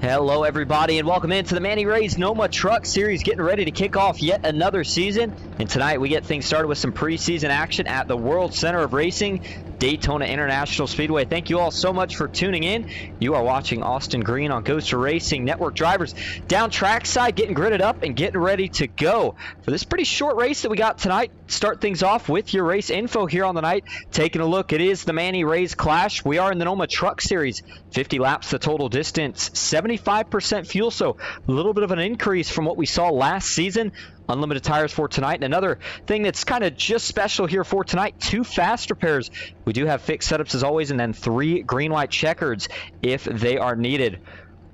Hello everybody and welcome into the Manny Rays NOMA Truck Series, getting ready to kick off yet another season. And tonight we get things started with some preseason action at the World Center of Racing, Daytona International Speedway. Thank you all so much for tuning in. You are watching Austin Green on Ghost of Racing Network. Drivers down trackside getting gridded up and getting ready to go for this pretty short race that we got tonight. Start things off with your race info here on the night. Taking a look, it is the Manny Rays Clash. We are in the NOMA Truck Series. 50 laps the total distance, 75% fuel, so a little bit of an increase from what we saw last season. Unlimited tires for tonight. And another thing that's kind of just special here for tonight, 2 fast repairs. We do have fixed setups as always, and then 3 green-white checkers if they are needed.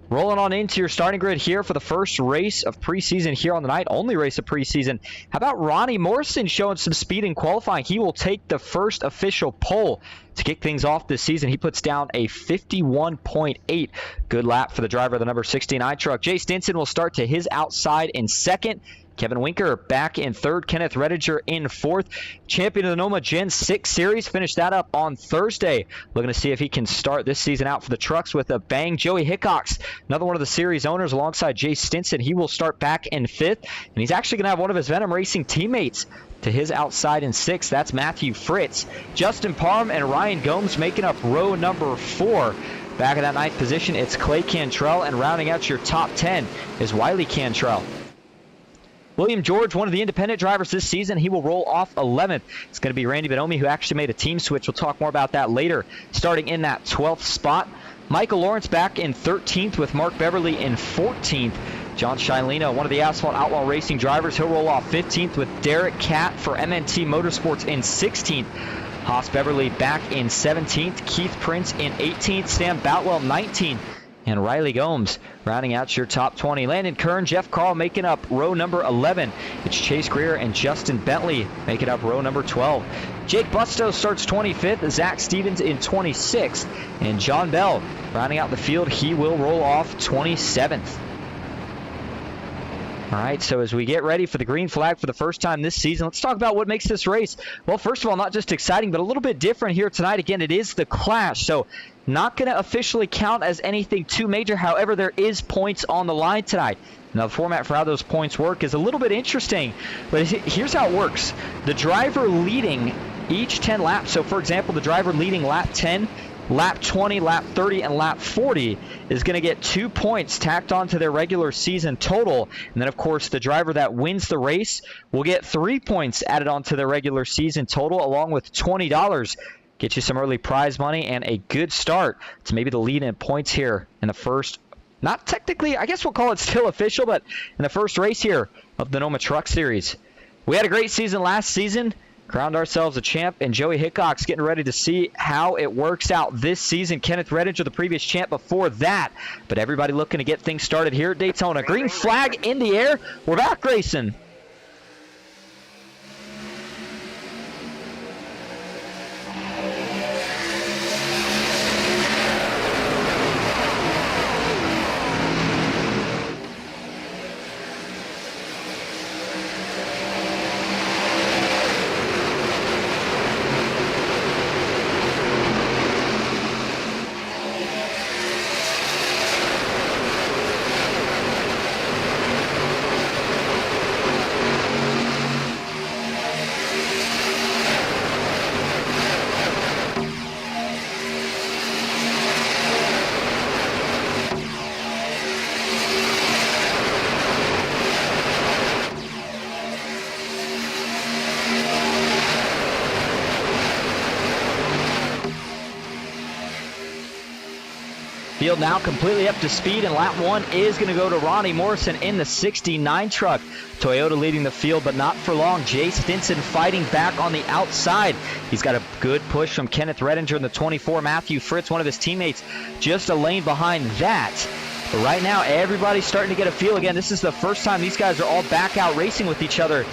Rolling on into your starting grid here for the first race of preseason here on the night, only race of preseason. How about Ronnie Morrison showing some speed in qualifying? He will take the first official pole to kick things off this season. He puts down a 51.8. Good lap for the driver of the number 69 truck. Jay Stinson will start to his outside in second. Kevin Winker back in third. Kenneth Rediger in fourth. Champion of the NOMA Gen 6 Series. Finished that up on Thursday. Looking to see if he can start this season out for the trucks with a bang. Joey Hickox, another one of the series owners alongside Jay Stinson. He will start back in fifth. And he's actually going to have one of his Venom Racing teammates to his outside in sixth. That's Matthew Fritz. Justin Parham and Ryan Gomes making up row number 4. Back in that ninth position, it's Clay Cantrell. And rounding out your top 10 is Wiley Cantrell. William George, one of the independent drivers this season, he will roll off 11th. It's going to be Randy Bonomi, who actually made a team switch. We'll talk more about that later. Starting in that 12th spot, Michael Lawrence back in 13th with Mark Beverly in 14th. John Shileno, one of the Asphalt Outlaw Racing drivers, he'll roll off 15th with Derek Catt for MNT Motorsports in 16th. Haas Beverly back in 17th. Keith Prince in 18th. Sam Boutwell 19th. And Riley Gomes rounding out your top 20. Landon Kern, Jeff Carl making up row number 11. It's Chase Greer and Justin Bentley making up row number 12. Jake Busto starts 25th. Zach Stevens in 26th. And John Bell rounding out the field. He will roll off 27th. All right, so as we get ready for the green flag for the first time this season, let's talk about what makes this race, well, first of all, not just exciting, but a little bit different here tonight. Again, it is the Clash, so not going to officially count as anything too major. However, there is points on the line tonight. Now, the format for how those points work is a little bit interesting, but here's how it works. The driver leading each 10 laps, so for example, the driver leading lap 10, lap 20, lap 30, and lap 40 is going to get 2 points tacked onto their regular season total. And then, of course, the driver that wins the race will get 3 points added onto their regular season total, along with $20. Get you some early prize money and a good start to maybe the lead in points here in the first, not technically, I guess we'll call it still official, but in the first race here of the NOMA Truck Series. We had a great season last season. Crowned ourselves a champ, and Joey Hickox getting ready to see how it works out this season. Kenneth Rediger, the previous champ before that. But everybody looking to get things started here at Daytona. Green flag in the air. We're back racing. Field now completely up to speed, and lap 1 is going to go to Ronnie Morrison in the 69 truck. Toyota leading the field, but not for long. Jay Stinson fighting back on the outside. He's got a good push from Kenneth Rediger in the 24. Matthew Fritz, one of his teammates, just a lane behind that. But right now, everybody's starting to get a feel again. This is the first time these guys are all back out racing with each other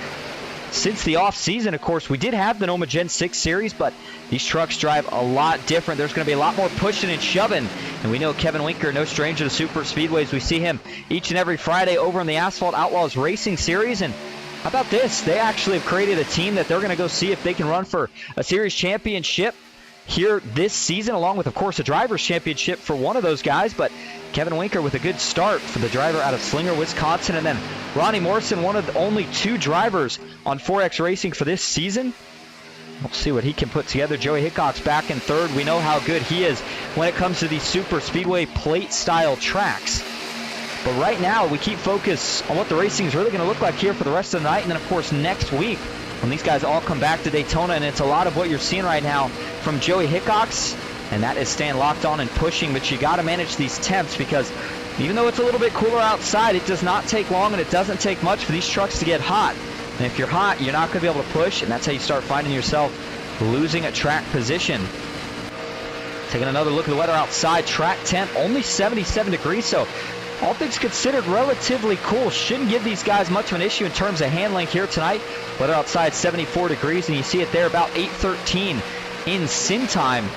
since the off-season. Of course, we did have the NOMA Gen 6 Series, but these trucks drive a lot different. There's going to be a lot more pushing and shoving. And we know Kevin Winker, no stranger to super speedways. We see him each and every Friday over in the Asphalt Outlaws Racing Series. And how about this? They actually have created a team that they're going to go see if they can run for a series championship here this season, along with, of course, a driver's championship for one of those guys. But Kevin Winker with a good start for the driver out of Slinger, Wisconsin. And then Ronnie Morrison, one of the only 2 drivers on 4X Racing for this season. We'll see what he can put together. Joey Hickok's back in third. We know how good he is when it comes to these super speedway plate-style tracks. But right now, we keep focus on what the racing is really going to look like here for the rest of the night. And then, of course, next week, when these guys all come back to Daytona. And it's a lot of what you're seeing right now from Joey Hickok's. And that is staying locked on and pushing. But you got to manage these temps, because even though it's a little bit cooler outside, it does not take long and it doesn't take much for these trucks to get hot. And if you're hot, you're not going to be able to push, and that's how you start finding yourself losing a track position. Taking another look at the weather outside, track temp only 77 degrees, so all things considered relatively cool. Shouldn't give these guys much of an issue in terms of handling here tonight. Weather outside 74 degrees, and you see it there about 8:13 in sim time.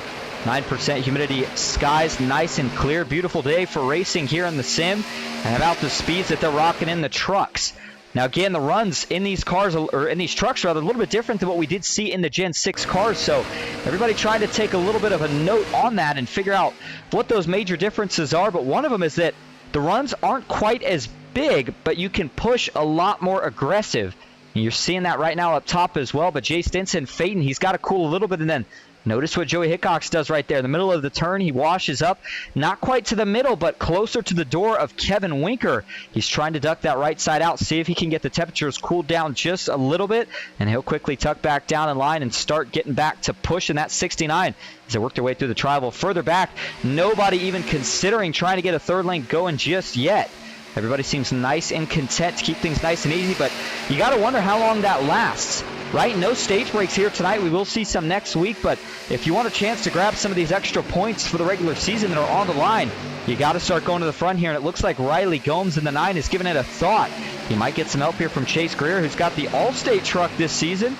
9% humidity, skies nice and clear. Beautiful day for racing here in the sim, and about the speeds that they're rocking in the trucks. Now again, the runs in these cars, or in these trucks rather, a little bit different than what we did see in the Gen 6 cars. So everybody trying to take a little bit of a note on that and figure out what those major differences are. But one of them is that the runs aren't quite as big, but you can push a lot more aggressive. And you're seeing that right now up top as well. But Jay Stinson fading, he's got to cool a little bit, and then notice what Joey Hickox does right there. In the middle of the turn, he washes up. Not quite to the middle, but closer to the door of Kevin Winker. He's trying to duck that right side out, see if he can get the temperatures cooled down just a little bit, and he'll quickly tuck back down in line and start getting back to pushing that 69 as they work their way through the tri-oval. Further back, nobody even considering trying to get a third lane going just yet. Everybody seems nice and content to keep things nice and easy, but you got to wonder how long that lasts. Right? No stage breaks here tonight. We will see some next week, but if you want a chance to grab some of these extra points for the regular season that are on the line, you got to start going to the front here, and it looks like Riley Gomes in the 9 is giving it a thought. He might get some help here from Chase Greer, who's got the All-State truck this season.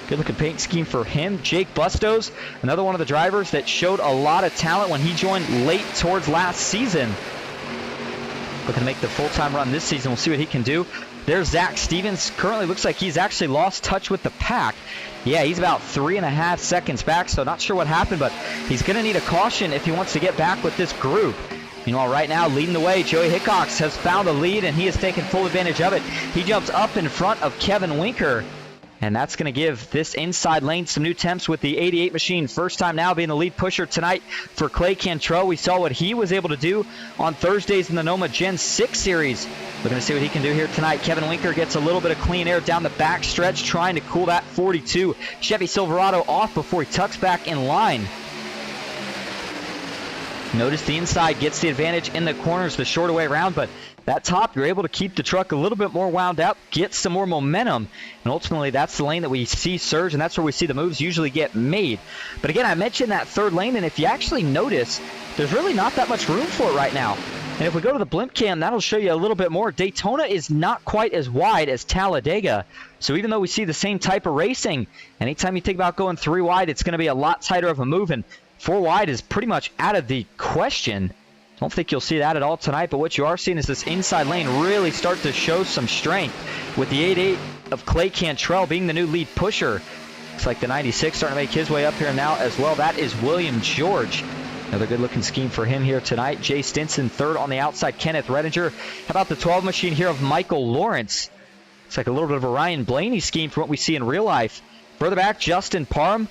Good-looking paint scheme for him. Jake Bustos, another one of the drivers that showed a lot of talent when he joined late towards last season. Looking to make the full-time run this season. We'll see what he can do. There's Zach Stevens. Currently looks like he's actually lost touch with the pack. Yeah, he's about 3.5 seconds back, so not sure what happened, but he's going to need a caution if he wants to get back with this group. Meanwhile, right now, leading the way, Joey Hickox has found a lead, and he has taken full advantage of it. He jumps up in front of Kevin Winker, and that's going to give this inside lane some new temps with the 88 machine. First time now being the lead pusher tonight for Clay Cantrell. We saw what he was able to do on Thursdays in the NOMA Gen 6 Series. We're going to see what he can do here tonight. Kevin Winker gets a little bit of clean air down the back stretch, trying to cool that 42 Chevy Silverado off before he tucks back in line. Notice the inside gets the advantage in the corners the shorter way around, but that top, you're able to keep the truck a little bit more wound up, get some more momentum, and ultimately that's the lane that we see surge, and that's where we see the moves usually get made. But again, I mentioned that third lane, and if you actually notice, there's really not that much room for it right now. And if we go to the blimp cam, that'll show you a little bit more. Daytona is not quite as wide as Talladega. So even though we see the same type of racing, anytime you think about going 3 wide, it's going to be a lot tighter of a move. And 4 wide is pretty much out of the question. Don't think you'll see that at all tonight. But what you are seeing is this inside lane really start to show some strength, with the 88 of Clay Cantrell being the new lead pusher. Looks like the 96 starting to make his way up here now as well. That is William George. Another good-looking scheme for him here tonight. Jay Stinson third on the outside. Kenneth Redinger. How about the 12 machine here of Michael Lawrence? It's like a little bit of a Ryan Blaney scheme from what we see in real life. Further back, Justin Parham.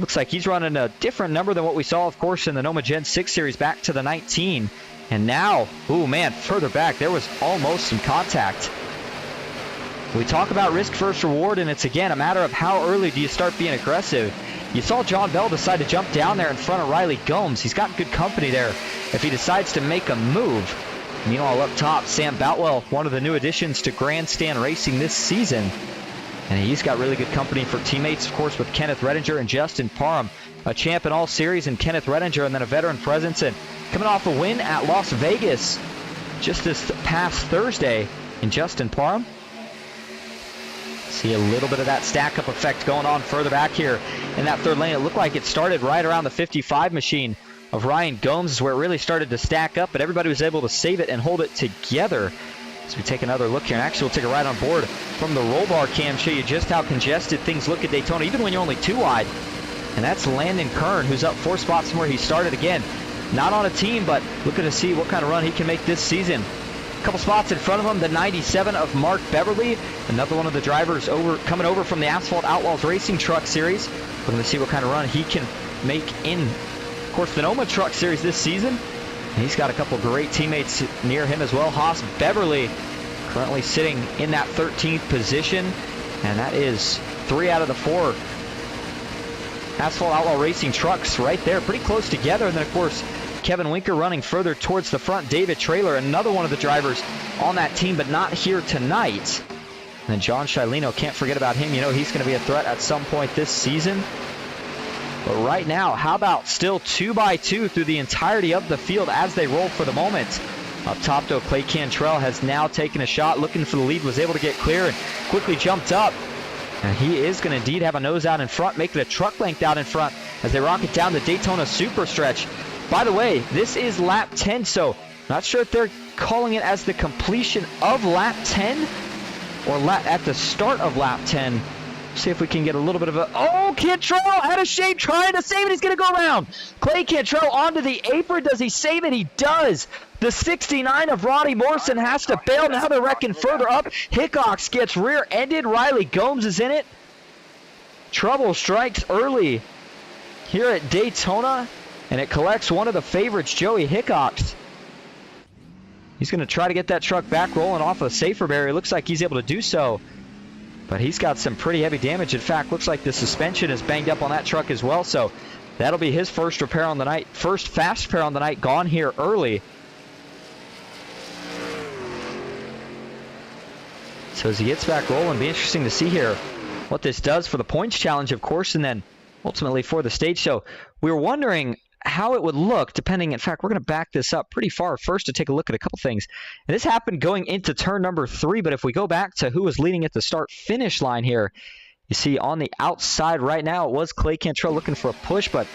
Looks like he's running a different number than what we saw, of course, in the NOMA Gen 6 Series back to the 19. And now, oh man, further back, there was almost some contact. We talk about risk first reward, and it's again a matter of how early do you start being aggressive. You saw John Bell decide to jump down there in front of Riley Gomes. He's got good company there if he decides to make a move. Meanwhile, up top, Sam Boutwell, one of the new additions to Grandstand Racing this season. And he's got really good company for teammates, of course, with Kenneth Redinger and Justin Parham. A champ in all series in Kenneth Redinger, and then a veteran presence. And coming off a win at Las Vegas just this past Thursday in Justin Parham. See a little bit of that stack-up effect going on further back here in that third lane. It looked like it started right around the 55 machine of Ryan Gomes is where it really started to stack up, but everybody was able to save it and hold it together. As we take another look here, and actually we'll take a ride on board from the roll bar cam, show you just how congested things look at Daytona, even when you're only 2 wide. and that's Landon Kern, who's up 4 spots from where he started again. Not on a team, but looking to see what kind of run he can make this season. A couple spots in front of him, the 97 of Mark Beverly, another one of the drivers coming over from the Asphalt Outlaws Racing Truck Series. Looking to see what kind of run he can make in, of course, the NOMA Truck Series this season. And he's got a couple great teammates near him as well. Haas Beverly currently sitting in that 13th position, and that is 3 out of the 4 Asphalt Outlaw Racing trucks right there, pretty close together. And then, of course, Kevin Winker running further towards the front. David Traylor, another one of the drivers on that team, but not here tonight. And then John Shileno, can't forget about him. You know he's going to be a threat at some point this season. But right now, how about still 2x2 through the entirety of the field as they roll for the moment. Up top, though, Clay Cantrell has now taken a shot, looking for the lead, was able to get clear and quickly jumped up. And he is going to indeed have a nose out in front, making a truck length out in front as they rocket down the Daytona Super Stretch. By the way, this is lap 10, so not sure if they're calling it as the completion of lap 10 or at the start of lap 10. See if we can get a little bit of a... Oh, Cantrell out of shape, trying to save it. He's going to go around. Clay Cantrell onto the apron. Does he save it? He does. The 69 of Ronnie Morrison has to bail. Now they're wrecking further up. Hickox gets rear-ended. Riley Gomes is in it. Trouble strikes early here at Daytona, and it collects one of the favorites, Joey Hickox. He's going to try to get that truck back rolling off a safer barrier. Looks like he's able to do so, but he's got some pretty heavy damage. In fact, looks like the suspension is banged up on that truck as well, so that'll be his first repair on the night. First fast repair on the night gone here early. So as he gets back rolling, it'll be interesting to see here what this does for the points challenge, of course, and then ultimately for the stage. So we were wondering how it would look depending. In fact, we're going to back this up pretty far first to take a look at a couple things. And this happened going into turn number 3, but if we go back to who was leading at the start-finish line here, you see on the outside right now, it was Clay Cantrell looking for a push, but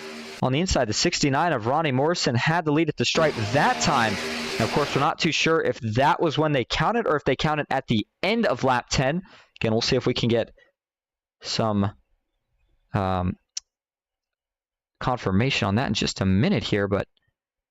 on the inside, the 69 of Ronnie Morrison had the lead at the stripe that time. And of course, we're not too sure if that was when they counted or if they counted at the end of lap 10. Again, we'll see if we can get some confirmation on that in just a minute here, but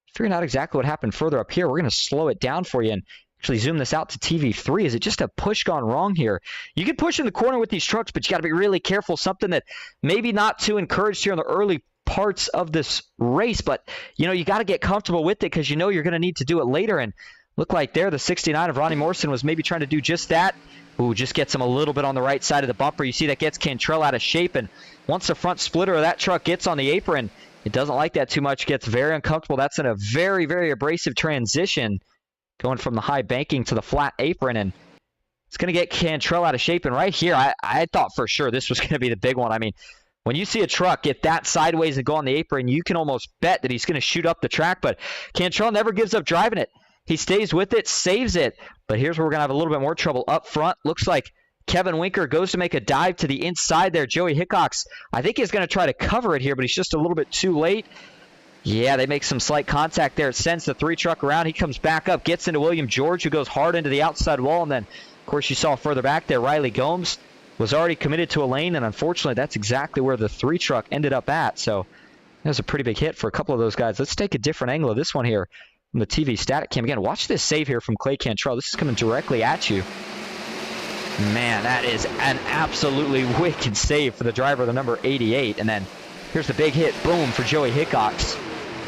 figuring out exactly what happened further up here, we're going to slow it down for you and actually zoom this out to TV3. Is it just a push gone wrong here? You can push in the corner with these trucks, but you got to be really careful. Something that maybe not too encouraged here in the early parts of this race, but you know, you got to get comfortable with it because you know you're going to need to do it later. And look like there, the 69 of Ronnie Morrison was maybe trying to do just that. Ooh, just gets him a little bit on the right side of the bumper. You see that gets Cantrell out of shape, and once the front splitter of that truck gets on the apron, it doesn't like that too much, gets very uncomfortable. That's in a very, very abrasive transition going from the high banking to the flat apron, and it's going to get Cantrell out of shape. And right here, I thought for sure this was going to be the big one. I mean, when you see a truck get that sideways and go on the apron, you can almost bet that he's going to shoot up the track, but Cantrell never gives up driving it. He stays with it, saves it, but here's where we're going to have a little bit more trouble up front. Looks like Kevin Winker goes to make a dive to the inside there. Joey Hickox, I think he's going to try to cover it here, but he's just a little bit too late. Yeah, they make some slight contact there. It sends the 3 truck around. He comes back up, gets into William George, who goes hard into the outside wall, and then, of course, you saw further back there, Riley Gomes was already committed to a lane, and unfortunately, that's exactly where the 3 truck ended up at. So that was a pretty big hit for a couple of those guys. Let's take a different angle of this one here from the TV static cam. Again, watch this save here from Clay Cantrell. This is coming directly at you. Man, that is an absolutely wicked save for the driver, the number 88. And then here's the big hit, boom, for Joey Hickox.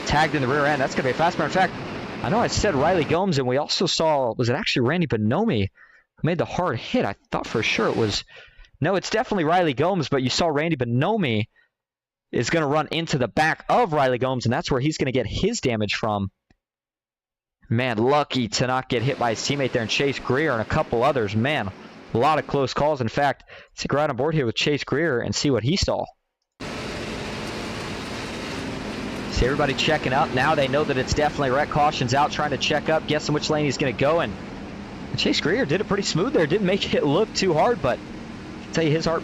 Tagged in the rear end. That's going to be a fast car. In fact, I know I said Riley Gomes, and we also saw, was it actually Randy Bonomi who made the hard hit? I thought for sure it was, no, it's definitely Riley Gomes, but you saw Randy Bonomi is going to run into the back of Riley Gomes, and that's where he's going to get his damage from. Man, lucky to not get hit by his teammate there, and Chase Greer and a couple others. Man, a lot of close calls. In fact, let's go right on board here with Chase Greer and see what he saw. See everybody checking up. Now they know that it's definitely wreck. Caution's out, trying to check up, guessing which lane he's going to go. And Chase Greer did it pretty smooth there. Didn't make it look too hard, but I'll tell you, his heart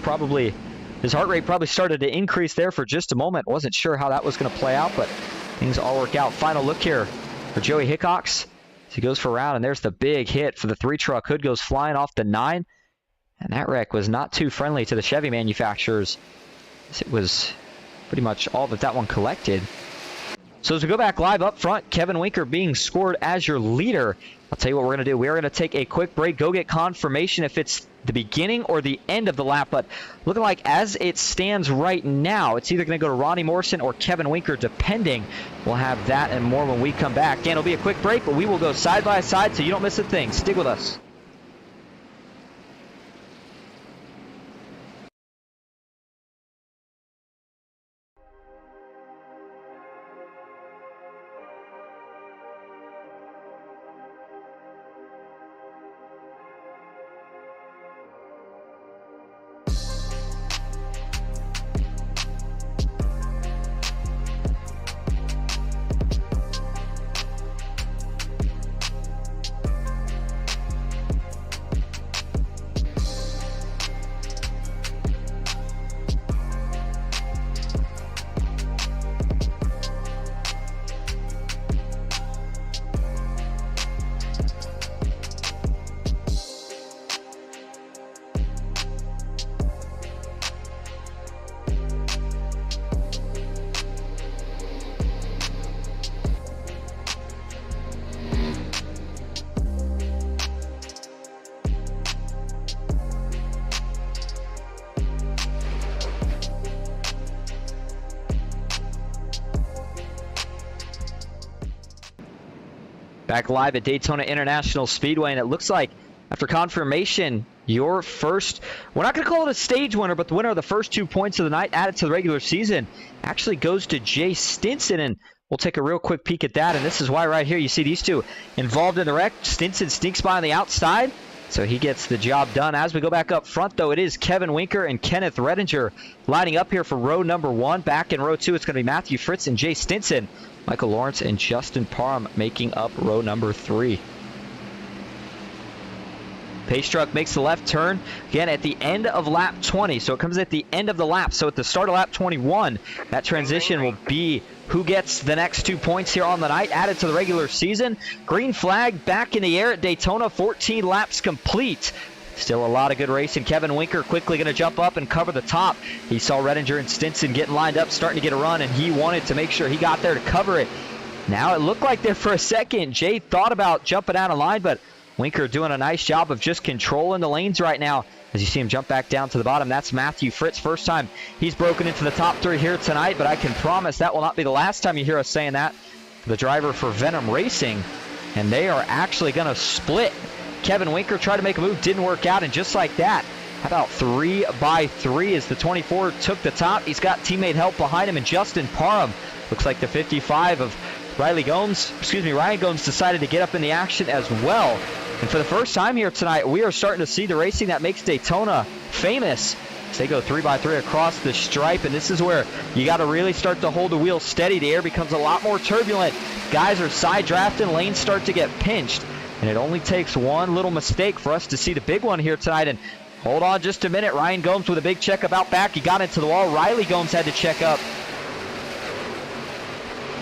rate probably started to increase there for just a moment. Wasn't sure how that was going to play out, but things all work out. Final look here for Joey Hickox. So he goes for a round, and there's the big hit for the 3 truck. Hood goes flying off the 9, and that wreck was not too friendly to the Chevy manufacturers. It was pretty much all that one collected. So as we go back live up front, Kevin Winker being scored as your leader. I'll tell you what we're going to do. We're going to take a quick break, go get confirmation if it's the beginning or the end of the lap. But looking like as it stands right now, it's either going to go to Ronnie Morrison or Kevin Winker, depending. We'll have that and more when we come back. Again, it'll be a quick break, but we will go side by side so you don't miss a thing. Stick with us. Back live at Daytona International Speedway, and it looks like after confirmation, your first, we're not going to call it a stage winner, but the winner of the first 2 points of the night added to the regular season actually goes to Jay Stinson, and we'll take a real quick peek at that. And this is why right here you see these two involved in the wreck. Stinson sneaks by on the outside, so he gets the job done. As we go back up front, though, it is Kevin Winker and Kenneth Redinger lining up here for row number 1. Back in row 2, it's going to be Matthew Fritz and Jay Stinson. Michael Lawrence and Justin Parham making up row number 3. Pace truck makes the left turn again at the end of lap 20, so it comes at the end of the lap. So at the start of lap 21, that transition will be who gets the next 2 points here on the night, added to the regular season. Green flag back in the air at Daytona, 14 laps complete. Still a lot of good racing. Kevin Winker quickly going to jump up and cover the top. He saw Redinger and Stinson getting lined up, starting to get a run, and he wanted to make sure he got there to cover it. Now it looked like there for a second, Jay thought about jumping out of line, but Winker doing a nice job of just controlling the lanes right now. As you see him jump back down to the bottom, that's Matthew Fritz. First time he's broken into the top 3 here tonight, but I can promise that will not be the last time you hear us saying that. The driver for Venom Racing, and they are actually going to split. Kevin Winker tried to make a move, didn't work out, and just like that, how about 3 by 3 as the 24 took the top. He's got teammate help behind him, and Justin Parham, looks like the 55 of Ryan Gomes decided to get up in the action as well. And for the first time here tonight, we are starting to see the racing that makes Daytona famous. As they go 3 by 3 across the stripe, and this is where you got to really start to hold the wheel steady. The air becomes a lot more turbulent. Guys are side drafting, lanes start to get pinched. And it only takes one little mistake for us to see the big one here tonight. And hold on just a minute. Ryan Gomes with a big checkup out back. He got into the wall. Riley Gomes had to check up.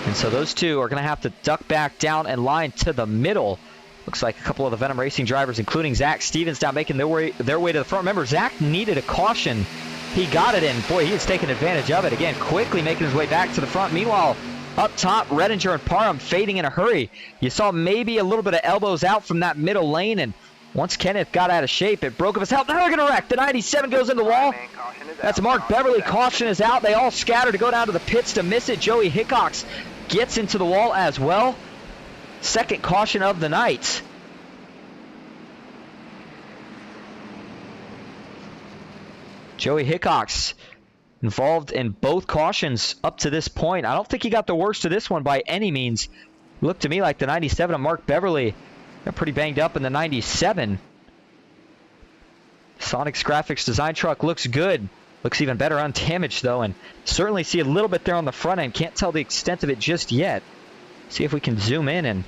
And so those two are going to have to duck back down and line to the middle. Looks like a couple of the Venom Racing drivers, including Zach Stevens, now making their way to the front. Remember, Zach needed a caution. He got it in. Boy, he is taking advantage of it. Again, quickly making his way back to the front. Meanwhile, up top, Redinger and Parham fading in a hurry. You saw maybe a little bit of elbows out from that middle lane, and once Kenneth got out of shape, it broke up his help. Now they're going to wreck. The 97 goes into the wall. That's Mark Beverly. Caution is out. They all scatter to go down to the pits to miss it. Joey Hickox gets into the wall as well. Second caution of the night. Joey Hickox involved in both cautions up to this point. I don't think he got the worst of this one by any means. Looked to me like the 97 of Mark Beverly got pretty banged up in the 97. Sonic's graphics design truck looks good. Looks even better undamaged though, and certainly see a little bit there on the front end. Can't tell the extent of it just yet. See if we can zoom in, and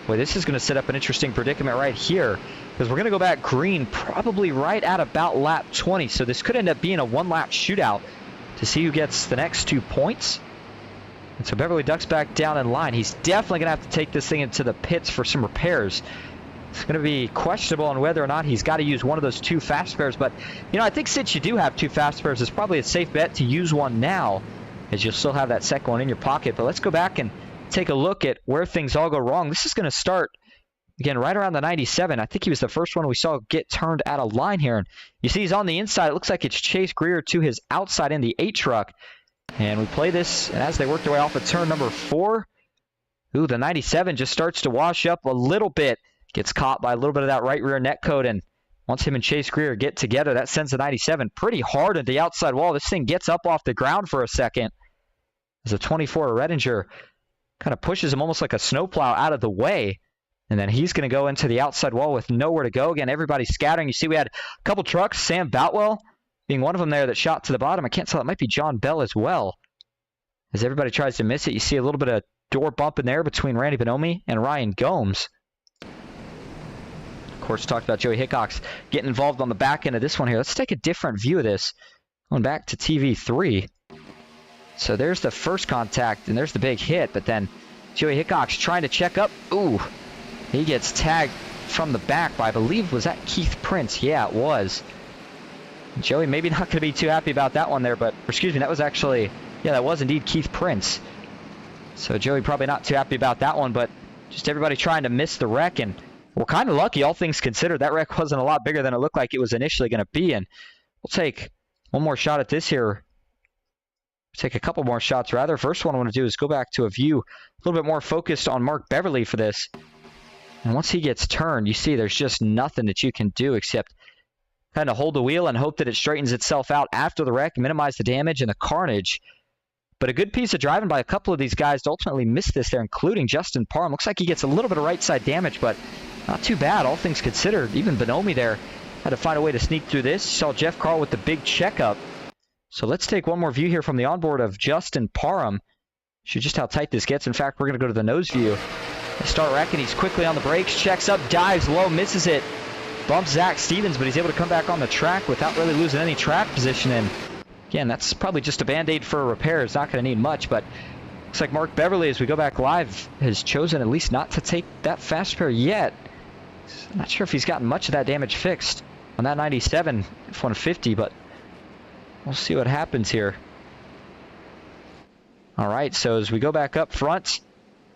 boy, this is going to set up an interesting predicament right here, because we're going to go back green probably right at about lap 20. So this could end up being a one-lap shootout to see who gets the next 2 points. And so Beverly ducks back down in line. He's definitely going to have to take this thing into the pits for some repairs. It's going to be questionable on whether or not he's got to use one of those 2 fast spares. But, you know, I think since you do have 2 fast spares, it's probably a safe bet to use one now. as you'll still have that second one in your pocket. But let's go back and take a look at where things all go wrong. This is going to start, again, right around the 97. I think he was the first one we saw get turned out of line here. And you see he's on the inside. It looks like it's Chase Greer to his outside in the 8 truck. And we play this, and as they work their way off of turn number 4, ooh, the 97 just starts to wash up a little bit. Gets caught by a little bit of that right rear net coat, and once him and Chase Greer get together, that sends the 97 pretty hard at the outside wall. This thing gets up off the ground for a second as the 24 Redinger kind of pushes him almost like a snowplow out of the way. And then he's going to go into the outside wall with nowhere to go. Again, everybody's scattering. You see we had a couple trucks, Sam Boutwell being one of them there that shot to the bottom. I can't tell. It might be John Bell as well. As everybody tries to miss it, you see a little bit of door bump in there between Randy Bonomi and Ryan Gomes. Of course, talked about Joey Hickox getting involved on the back end of this one here. Let's take a different view of this. Going back to TV3. So there's the first contact, and there's the big hit. But then Joey Hickox trying to check up. Ooh, he gets tagged from the back by, I believe, was that Keith Prince? Yeah, it was. Joey maybe not going to be too happy about that one there, but, excuse me, that was actually, yeah, that was indeed Keith Prince. So Joey probably not too happy about that one, but just everybody trying to miss the wreck, and we're kind of lucky, all things considered. That wreck wasn't a lot bigger than it looked like it was initially going to be, and we'll take one more shot at this here. Take a couple more shots, rather. First one I want to do is go back to a view a little bit more focused on Mark Beverly for this. And once he gets turned, you see there's just nothing that you can do except kind of hold the wheel and hope that it straightens itself out after the wreck, minimize the damage and the carnage. But a good piece of driving by a couple of these guys to ultimately miss this there, including Justin Parham. Looks like he gets a little bit of right side damage, but not too bad, all things considered. Even Bonomi there had to find a way to sneak through this. You saw Jeff Carl with the big checkup. So let's take one more view here from the onboard of Justin Parham. Show just how tight this gets. In fact, we're going to go to the nose view. They start wrecking. He's quickly on the brakes, checks up, dives low, misses it. Bumps Zach Stevens, but he's able to come back on the track without really losing any track position. And again, that's probably just a Band-Aid for a repair. It's not going to need much, but looks like Mark Beverly, as we go back live, has chosen at least not to take that fast repair yet. I'm not sure if he's gotten much of that damage fixed on that 97 F-150, but we'll see what happens here. All right, so as we go back up front,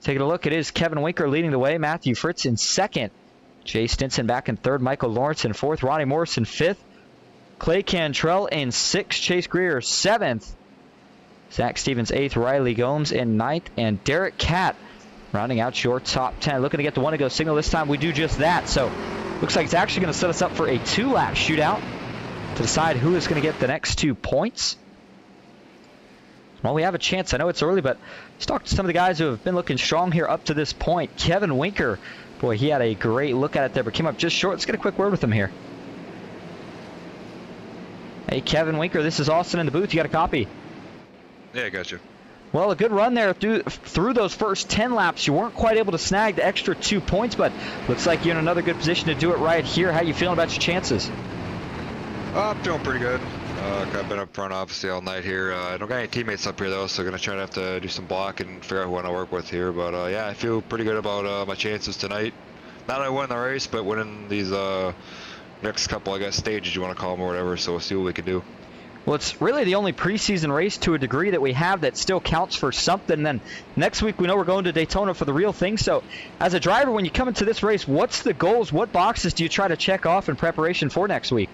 taking a look, it is Kevin Winker leading the way, Matthew Fritz in second, Jay Stinson back in third, Michael Lawrence in fourth, Ronnie Morris in fifth, Clay Cantrell in sixth, Chase Greer seventh, Zach Stevens eighth, Riley Gomes in ninth, and Derek Catt rounding out your top 10. Looking to get the one to go signal. This time we do just that. So looks like it's actually going to set us up for a 2-lap shootout to decide who is going to get the next 2 points. Well, we have a chance. I know it's early, but let's talk to some of the guys who have been looking strong here up to this point. Kevin Winker, boy, he had a great look at it there, but came up just short. Let's get a quick word with him here. Hey, Kevin Winker, this is Austin in the booth. You got a copy? Yeah, I got you. Well, a good run there through those first 10 laps. You weren't quite able to snag the extra 2 points, but looks like you're in another good position to do it right here. How you feeling about your chances? I'm feeling pretty good. I've been up front obviously all night here. I don't got any teammates up here though, so going to try to have to do some block and figure out who I want to work with here. But yeah, I feel pretty good about my chances tonight. Not only winning the race, but winning these next couple, I guess, stages you want to call them or whatever. So we'll see what we can do. Well, it's really the only preseason race to a degree that we have that still counts for something. And then next week we know we're going to Daytona for the real thing. So as a driver, when you come into this race, what's the goals? What boxes do you try to check off in preparation for next week?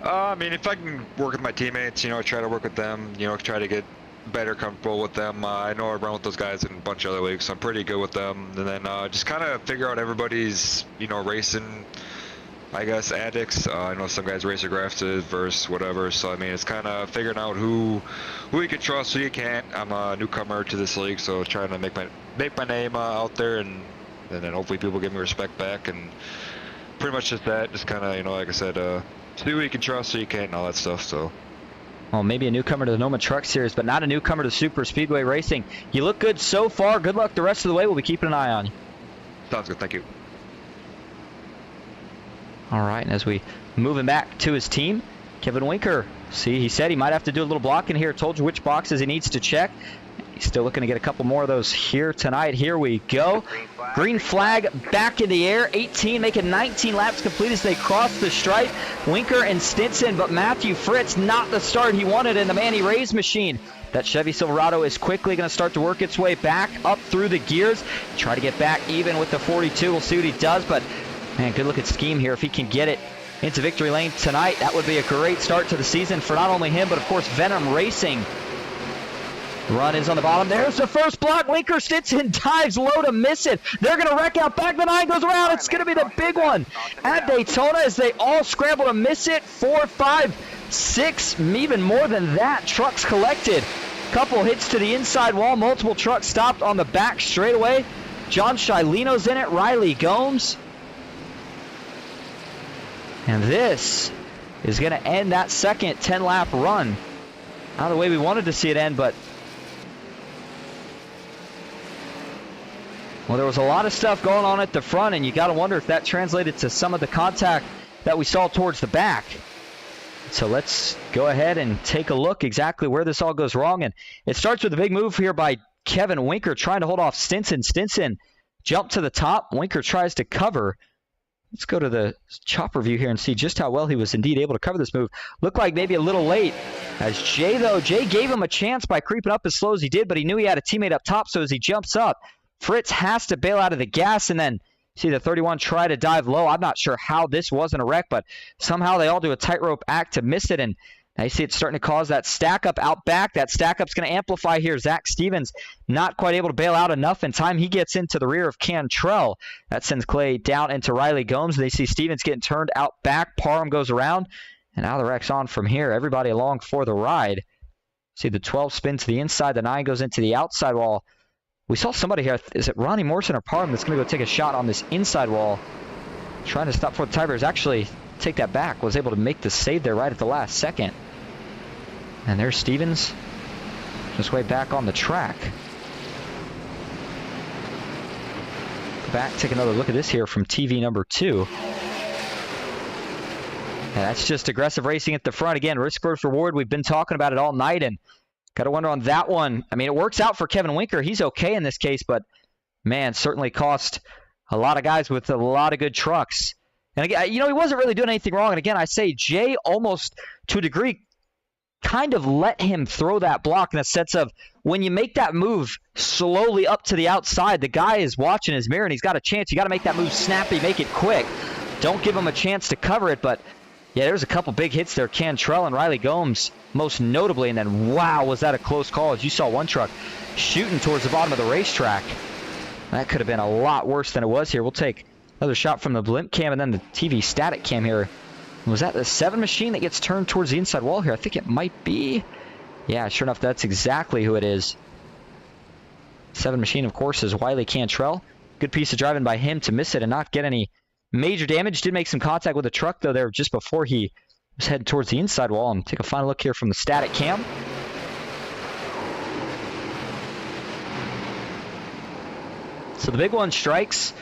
I mean, if I can work with my teammates, you know, try to work with them, you know, try to get better comfortable with them. I know I run with those guys in a bunch of other leagues, so I'm pretty good with them. And then just kind of figure out everybody's, you know, racing, I guess, addicts. I know some guys race aggressive versus whatever, so I mean, it's kind of figuring out who you can trust, who you can't. I'm a newcomer to this league, so trying to make my name out there, and then hopefully people give me respect back, and pretty much just that. Just kind of, you know, like I said, see who you can trust, who you can't, and all that stuff. So. Well, maybe a newcomer to the NOMA Truck Series, but not a newcomer to Super Speedway Racing. You look good so far. Good luck the rest of the way. We'll be keeping an eye on you. Sounds good. Thank you. All right, and as we moving back to his team, Kevin Winker. See, he said he might have to do a little blocking here. Told you which boxes he needs to check. He's still looking to get a couple more of those here tonight. Here we go. Green flag back in the air. 18 making 19 laps complete as they cross the stripe. Winker and Stinson, but Matthew Fritz not the start he wanted in the Manny Rays machine. That Chevy Silverado is quickly going to start to work its way back up through the gears. Try to get back even with the 42. We'll see what he does, but man, good looking scheme here. If he can get it into victory lane tonight, that would be a great start to the season for not only him, but of course Venom Racing. Run is on the bottom. There's the first block. Winker Stinson dives low to miss it. They're going to wreck out back. The 9 goes around. It's going to be the big one at Daytona as they all scramble to miss it. 4, 5, 6, even more than that. Trucks collected. Couple hits to the inside wall. Multiple trucks stopped on the back straightaway. John Shileno's in it. Riley Gomes. And this is going to end that second 10-lap run. Not the way we wanted to see it end, but well, there was a lot of stuff going on at the front, and you got to wonder if that translated to some of the contact that we saw towards the back. So let's go ahead and take a look exactly where this all goes wrong. And it starts with a big move here by Kevin Winker trying to hold off Stinson. Stinson jumped to the top. Winker tries to cover. Let's go to the chopper view here and see just how well he was indeed able to cover this move. Looked like maybe a little late. As Jay gave him a chance by creeping up as slow as he did, but he knew he had a teammate up top, so as he jumps up, Fritz has to bail out of the gas, and then see the 31 try to dive low. I'm not sure how this wasn't a wreck, but somehow they all do a tightrope act to miss it, and now you see it's starting to cause that stack up out back. That stack up's going to amplify here. Zach Stevens not quite able to bail out enough in time. He gets into the rear of Cantrell. That sends Clay down into Riley Gomes. They see Stevens getting turned out back. Parham goes around, and now the wreck's on from here. Everybody along for the ride. See the 12 spin to the inside. The 9 goes into the outside wall. We saw somebody here. Is it Ronnie Morrison or Parham that's going to go take a shot on this inside wall? Trying to stop for the Tigers. Actually, take that back. Was able to make the save there right at the last second. And there's Stevens. Just way back on the track. Go back, take another look at this here from TV number 2. And that's just aggressive racing at the front. Again, risk versus reward. We've been talking about it all night, and got to wonder on that one. I mean, it works out for Kevin Winker. He's okay in this case, but man, certainly cost a lot of guys with a lot of good trucks. And again, you know, he wasn't really doing anything wrong. And again, I say Jay almost to a degree kind of let him throw that block in a sense of when you make that move slowly up to the outside, the guy is watching his mirror and he's got a chance. You got to make that move snappy, make it quick. Don't give him a chance to cover it, but yeah, there's a couple big hits there. Cantrell and Riley Gomes most notably, and then wow, was that a close call as you saw one truck shooting towards the bottom of the racetrack. That could have been a lot worse than it was here. We'll take another shot from the blimp cam and then the TV static cam here. Was that the 7 machine that gets turned towards the inside wall here? I think it might be. Yeah, sure enough, that's exactly who it is. 7 machine, of course, is Wiley Cantrell. Good piece of driving by him to miss it and not get any major damage. Did make some contact with the truck, though, there just before he was heading towards the inside wall. And take a final look here from the static cam. So the big one strikes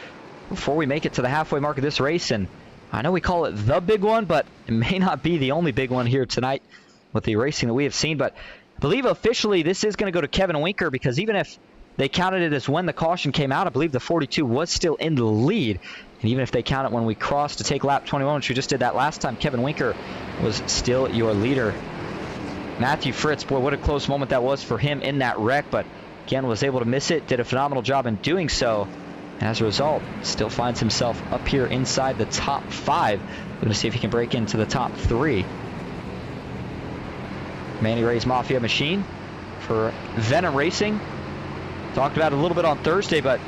before we make it to the halfway mark of this race, and I know we call it the big one, but it may not be the only big one here tonight with the racing that we have seen. But I believe officially this is going to go to Kevin Winker, because even if they counted it as when the caution came out, I believe the 42 was still in the lead. And even if they count it when we crossed to take lap 21, which we just did that last time, Kevin Winker was still your leader. Matthew Fritz, boy, what a close moment that was for him in that wreck, but again was able to miss it, did a phenomenal job in doing so. As a result, still finds himself up here inside the top 5. We're going to see if he can break into the top 3. Manny Rays Mafia machine for Venom Racing. Talked about it a little bit on Thursday, but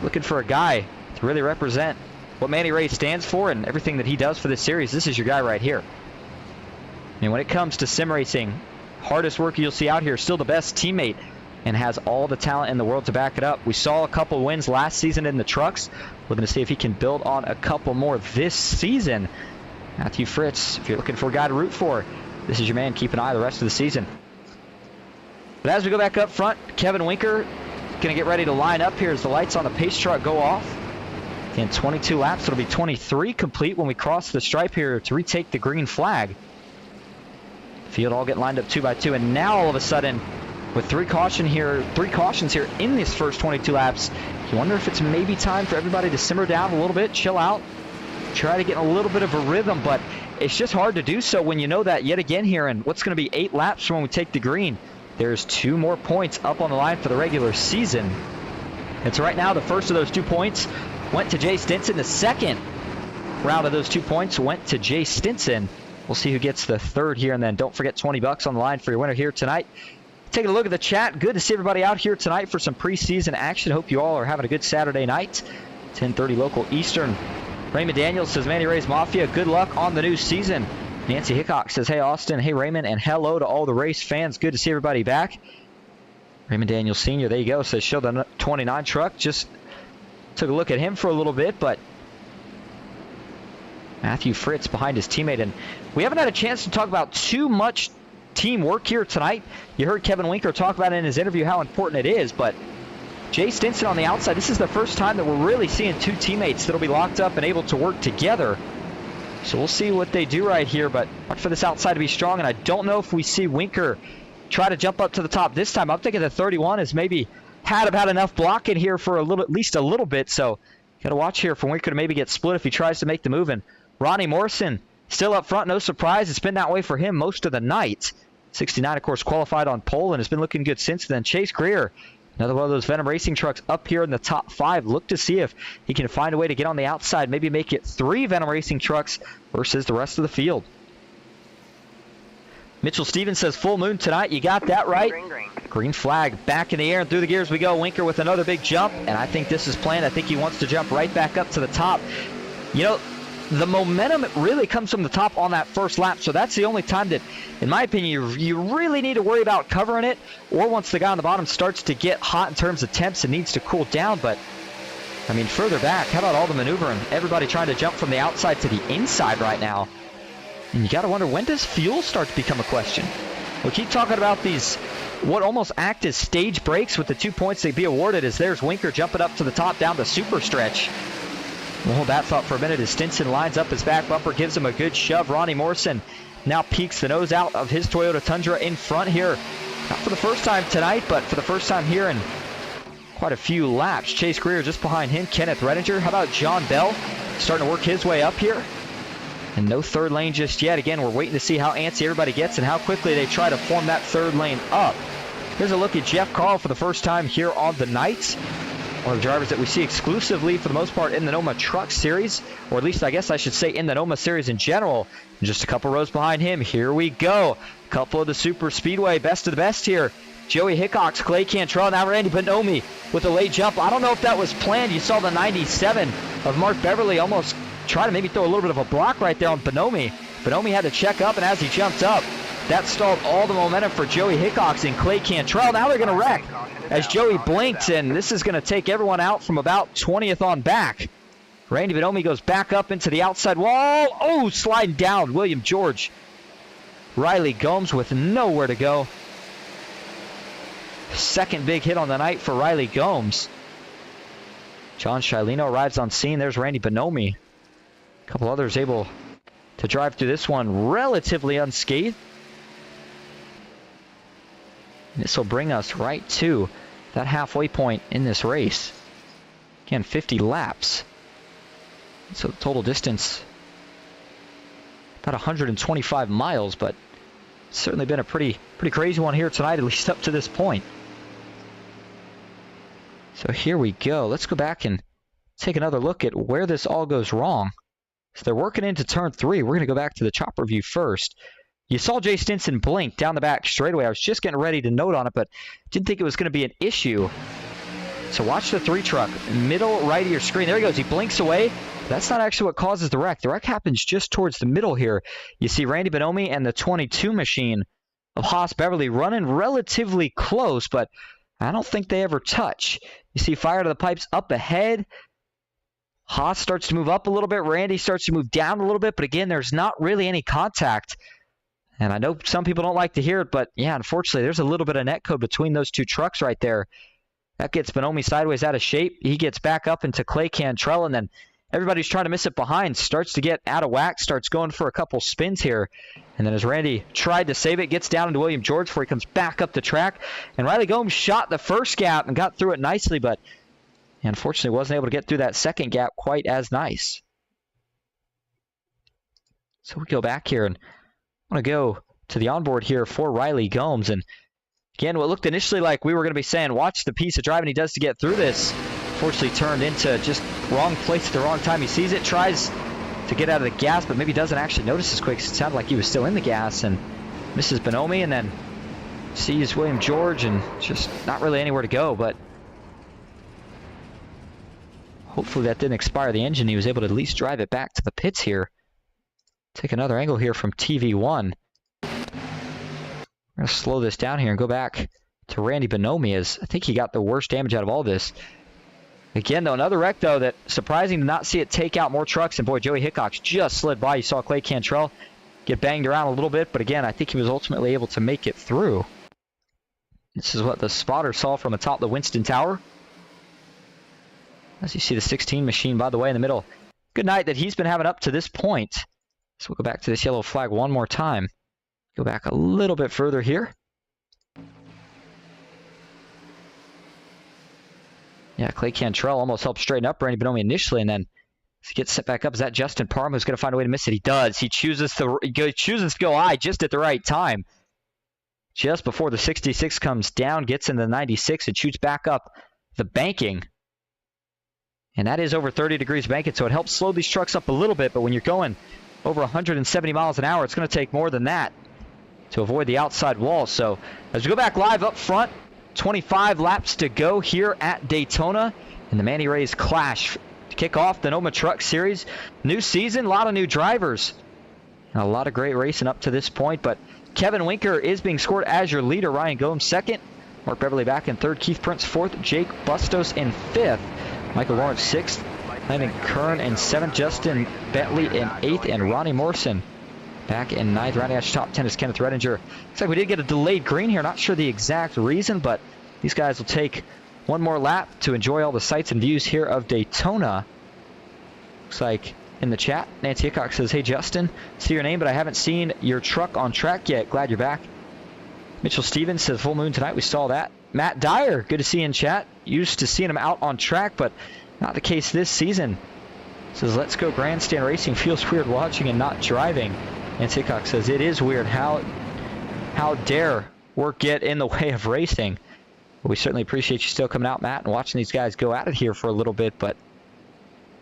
looking for a guy to really represent what Manny Rays stands for and everything that he does for this series. This is your guy right here. And when it comes to sim racing, hardest worker you'll see out here, still the best teammate, and has all the talent in the world to back it up. We saw a couple wins last season in the trucks. We're going to see if he can build on a couple more this season. Matthew Fritz, if you're looking for a guy to root for, this is your man. Keep an eye the rest of the season. But as we go back up front, Kevin Winker going to get ready to line up here as the lights on the pace truck go off. In 22 laps, it'll be 23 complete when we cross the stripe here to retake the green flag. Field all get lined up 2 by 2, and now all of a sudden, with 3 cautions here in this first 22 laps, you wonder if it's maybe time for everybody to simmer down a little bit, chill out, try to get a little bit of a rhythm, but it's just hard to do so when you know that yet again here in what's going to be 8 laps from when we take the green. there's 2 more points up on the line for the regular season. And so right now, the first of those 2 points went to Jay Stinson. The second round of those 2 points went to Jay Stinson. We'll see who gets the third here, and then don't forget $20 on the line for your winner here tonight. Taking a look at the chat. Good to see everybody out here tonight for some preseason action. Hope you all are having a good Saturday night. 10:30 local Eastern. Raymond Daniels says, Manny Rays Mafia, good luck on the new season. Nancy Hickok says, hey Austin, hey Raymond, and hello to all the race fans. Good to see everybody back. Raymond Daniels Sr., there you go, says, show the 29 truck. Just took a look at him for a little bit, but Matthew Fritz behind his teammate. And we haven't had a chance to talk about too much teamwork here tonight. You heard Kevin Winker talk about in his interview how important it is, but Jay Stinson on the outside, this is the first time that we're really seeing 2 teammates that'll be locked up and able to work together. So we'll see what they do right here, but watch for this outside to be strong, and I don't know if we see Winker try to jump up to the top this time. I'm thinking the 31 has maybe had about enough block in here for at least a little bit, so got to watch here for Winker to maybe get split if he tries to make the move. And Ronnie Morrison still up front, no surprise. It's been that way for him most of the night. 69, of course, qualified on pole and has been looking good since then. Chase Greer, another one of those Venom Racing trucks up here in the top 5. Look to see if he can find a way to get on the outside, maybe make it 3 Venom Racing trucks versus the rest of the field. Mitchell Stevens says, full moon tonight. You got that right. Green flag back in the air and through the gears we go. Winker with another big jump, and I think this is planned. I think he wants to jump right back up to the top. You know, the momentum really comes from the top on that first lap, so that's the only time that, in my opinion, you really need to worry about covering it, or once the guy on the bottom starts to get hot in terms of temps and needs to cool down. But, I mean, further back, how about all the maneuvering? Everybody trying to jump from the outside to the inside right now. And you got to wonder, when does fuel start to become a question? We'll keep talking about these, what almost act as stage breaks with the 2 points they'd be awarded, as there's Winker jumping up to the top down the super stretch. We'll hold that thought for a minute as Stinson lines up his back bumper, gives him a good shove. Ronnie Morrison now peeks the nose out of his Toyota Tundra in front here. Not for the first time tonight, but for the first time here in quite a few laps. Chase Greer just behind him. Kenneth Redinger. How about John Bell starting to work his way up here? And no third lane just yet. Again, we're waiting to see how antsy everybody gets and how quickly they try to form that third lane up. Here's a look at Jeff Carl for the first time here on the night. One of the drivers that we see exclusively for the most part in the NOMA Truck Series, or at least I guess I should say in the NOMA Series in general. And just a couple rows behind him, here we go. A couple of the Super Speedway best of the best here. Joey Hickox, Clay Cantrell, now Randy Bonomi with a late jump. I don't know if that was planned. You saw the 97 of Mark Beverly almost try to maybe throw a little bit of a block right there on Bonomi. Bonomi had to check up, and as he jumped up, that stalled all the momentum for Joey Hickox and Clay Cantrell. Now they're going to wreck as Joey blinked, and this is going to take everyone out from about 20th on back. Randy Bonomi goes back up into the outside wall. Oh, sliding down. William George. Riley Gomes with nowhere to go. Second big hit on the night for Riley Gomes. John Shileno arrives on scene. There's Randy Bonomi. A couple others able to drive through this one relatively unscathed. This will bring us right to that halfway point in this race. Again, 50 laps. So the total distance, about 125 miles, but it's certainly been a pretty crazy one here tonight, at least up to this point. So here we go. Let's go back and take another look at where this all goes wrong. So they're working into turn 3. We're going to go back to the chopper view first. You saw Jay Stinson blink down the back straightaway. I was just getting ready to note on it, but didn't think it was going to be an issue. So watch the 3 truck, middle right of your screen. There he goes. He blinks away. That's not actually what causes the wreck. The wreck happens just towards the middle here. You see Randy Bonomi and the 22 machine of Haas Beverly running relatively close, but I don't think they ever touch. You see fire to the pipes up ahead. Haas starts to move up a little bit. Randy starts to move down a little bit, but again, there's not really any contact. And I know some people don't like to hear it, but yeah, unfortunately, there's a little bit of net code between those 2 trucks right there. That gets Bonomi sideways out of shape. He gets back up into Clay Cantrell, and then everybody's trying to miss it behind. Starts to get out of whack, starts going for a couple spins here. And then as Randy tried to save it, gets down into William George before he comes back up the track. And Riley Gomes shot the first gap and got through it nicely, but unfortunately wasn't able to get through that second gap quite as nice. So we go back here, and I want to go to the onboard here for Riley Gomes. And Again, what looked initially like we were going to be saying, watch the piece of driving he does to get through this. Fortunately turned into just wrong place at the wrong time. He sees it, tries to get out of the gas, but maybe doesn't actually notice as quick. It sounded like he was still in the gas and misses Bonomi, and then sees William George and just not really anywhere to go. But hopefully that didn't expire the engine. He was able to at least drive it back to the pits here. Take another angle here from TV1. We're going to slow this down here and go back to Randy Bonomi, as I think he got the worst damage out of all this. Again, though, another wreck, though, that surprising to not see it take out more trucks. And, boy, Joey Hickox just slid by. You saw Clay Cantrell get banged around a little bit. But, again, I think he was ultimately able to make it through. This is what the spotter saw from atop the Winston Tower. As you see the 16 machine, by the way, in the middle. Good night that he's been having up to this point. So we'll go back to this yellow flag one more time. Go back a little bit further here. Yeah, Clay Cantrell almost helped straighten up Randy Bonomi initially, and then he gets set back up. Is that Justin Parham who's going to find a way to miss it? He does. He chooses to go high just at the right time. Just before the 66 comes down, gets into the 96, and shoots back up the banking. And that is over 30 degrees banking, so it helps slow these trucks up a little bit, but when you're going over 170 miles an hour, it's going to take more than that to avoid the outside wall. So as we go back live up front, 25 laps to go here at Daytona in the Manny Rays Clash to kick off the NOMA Truck Series. New season, a lot of new drivers, and a lot of great racing up to this point. But Kevin Winker is being scored as your leader. Ryan Gomes second. Mark Beverly back in third. Keith Prince fourth. Jake Bustos in fifth. Michael Lawrence sixth. Landon Kern in seventh. Justin Bentley in eighth. And Ronnie Morrison back in ninth. Rounding out top 10 is Kenneth Redinger. Looks like we did get a delayed green here. Not sure the exact reason, but these guys will take one more lap to enjoy all the sights and views here of Daytona. Looks like in the chat, Nancy Hickox says, "Hey Justin, see your name, but I haven't seen your truck on track yet. Glad you're back." Mitchell Stevens says, "Full moon tonight. We saw that." Matt Dyer, good to see you in chat. Used to seeing him out on track, but not the case this season. Says, "Let's go grandstand racing. Feels weird watching and not driving." Nancy Hickox says, "It is weird. How dare work get in the way of racing?" Well, we certainly appreciate you still coming out, Matt, and watching these guys go at it here for a little bit. But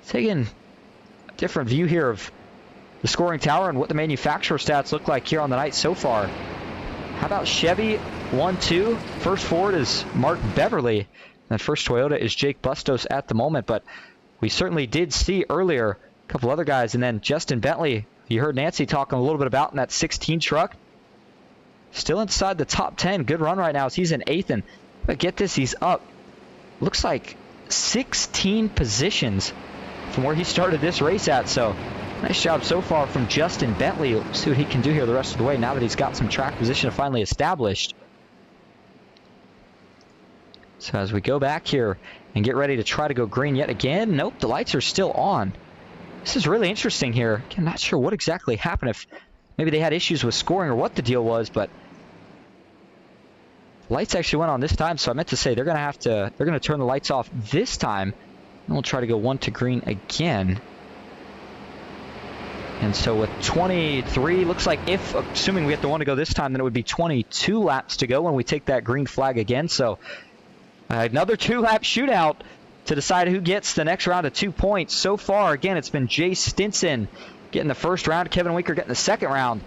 taking a different view here of the scoring tower and what the manufacturer stats look like here on the night so far. How about Chevy 1-2? First Ford is Mark Beverly. And first Toyota is Jake Bustos at the moment. But we certainly did see earlier a couple other guys. And then Justin Bentley, you heard Nancy talking a little bit about in that 16 truck. Still inside the top 10. Good run right now as he's in 8th. And but get this, he's up. Looks like 16 positions from where he started this race at. So nice job so far from Justin Bentley. We'll see what he can do here the rest of the way now that he's got some track position finally established. So as we go back here and get ready to try to go green yet again. Nope, the lights are still on. This is really interesting here. I'm not sure what exactly happened, if maybe they had issues with scoring or what the deal was, but lights actually went on this time, so I meant to say they're going to turn the lights off this time, and we'll try to go 1 to green again. And so with 23, looks like assuming we have to 1 to go this time, then it would be 22 laps to go when we take that green flag again. So another 2-lap shootout to decide who gets the next round of 2 points. So far, again, it's been Jay Stinson getting the first round, Kevin Winker getting the second round.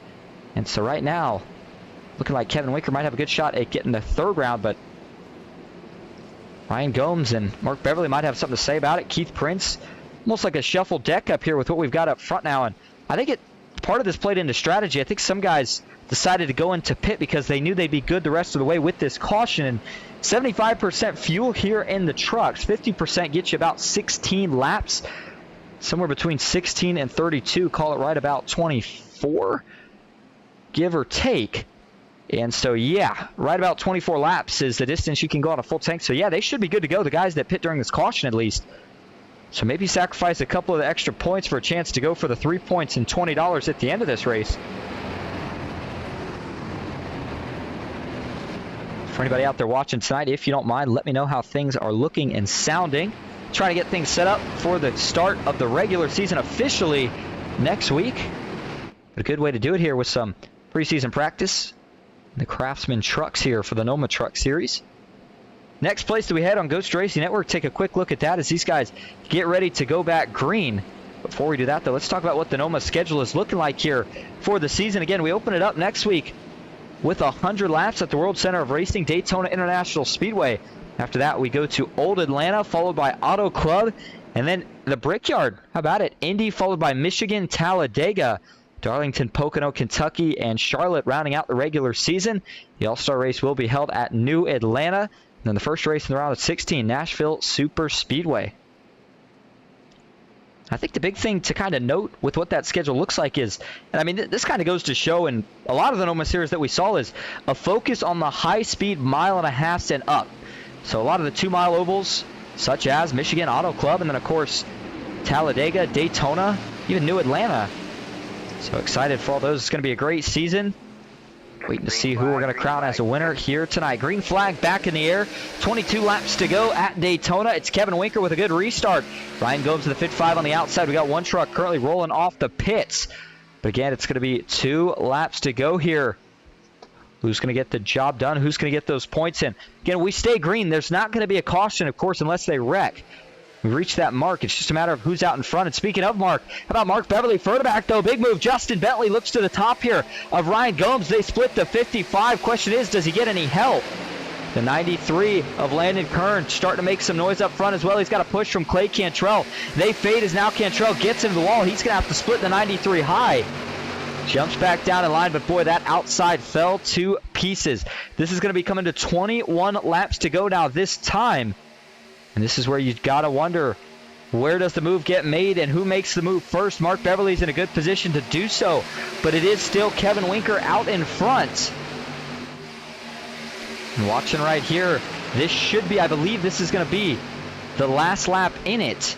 And so right now, looking like Kevin Winker might have a good shot at getting the third round, but Ryan Gomes and Mark Beverly might have something to say about it. Keith Prince, almost like a shuffle deck up here with what we've got up front now. And I think part of this played into strategy. I think some guys decided to go into pit because they knew they'd be good the rest of the way with this caution. And 75% fuel here in the trucks. 50% gets you about 16 laps. Somewhere between 16 and 32. Call it right about 24, give or take. And so, yeah, right about 24 laps is the distance you can go on a full tank. So, yeah, they should be good to go, the guys that pit during this caution at least. So maybe sacrifice a couple of the extra points for a chance to go for the 3 points and $20 at the end of this race. For anybody out there watching tonight, if you don't mind, let me know how things are looking and sounding. Trying to get things set up for the start of the regular season officially next week. But a good way to do it here with some preseason practice. The Craftsman trucks here for the NOMA Truck Series. Next place that we head on Ghost Racing Network, take a quick look at that as these guys get ready to go back green. Before we do that, though, let's talk about what the NOMA schedule is looking like here for the season. Again, we open it up next week with 100 laps at the World Center of Racing, Daytona International Speedway. After that, we go to Old Atlanta, followed by Auto Club, and then the Brickyard. How about it? Indy, followed by Michigan, Talladega, Darlington, Pocono, Kentucky, and Charlotte rounding out the regular season. The All-Star race will be held at New Atlanta. And then the first race in the round of 16, Nashville Super Speedway. I think the big thing to kind of note with what that schedule looks like is, and I mean, this kind of goes to show in a lot of the NOMA series that we saw, is a focus on the high-speed mile-and-a-half and up. So a lot of the 2-mile ovals, such as Michigan Auto Club, and then, of course, Talladega, Daytona, even New Atlanta. So excited for all those. It's going to be a great season. Waiting to see who we're going to crown as a winner here tonight. Green flag back in the air. 22 laps to go at Daytona. It's Kevin Winker with a good restart. Ryan Gomes to the pit 5 on the outside. We got one truck currently rolling off the pits. But again, it's going to be 2 laps to go here. Who's going to get the job done? Who's going to get those points in? Again, we stay green. There's not going to be a caution, of course, unless they wreck. We reached that mark. It's just a matter of who's out in front. And speaking of Mark, how about Mark Beverly further back, though? Big move. Justin Bentley looks to the top here of Ryan Gomes. They split the 55. Question is, does he get any help? The 93 of Landon Kern starting to make some noise up front as well. He's got a push from Clay Cantrell. They fade as now Cantrell gets into the wall. He's going to have to split the 93 high. Jumps back down in line, but boy, that outside fell to pieces. This is going to be coming to 21 laps to go now this time. And this is where you've got to wonder, where does the move get made and who makes the move first? Mark Beverly's in a good position to do so, but it is still Kevin Winker out in front. And watching right here, this should be, I believe this is going to be the last lap in it.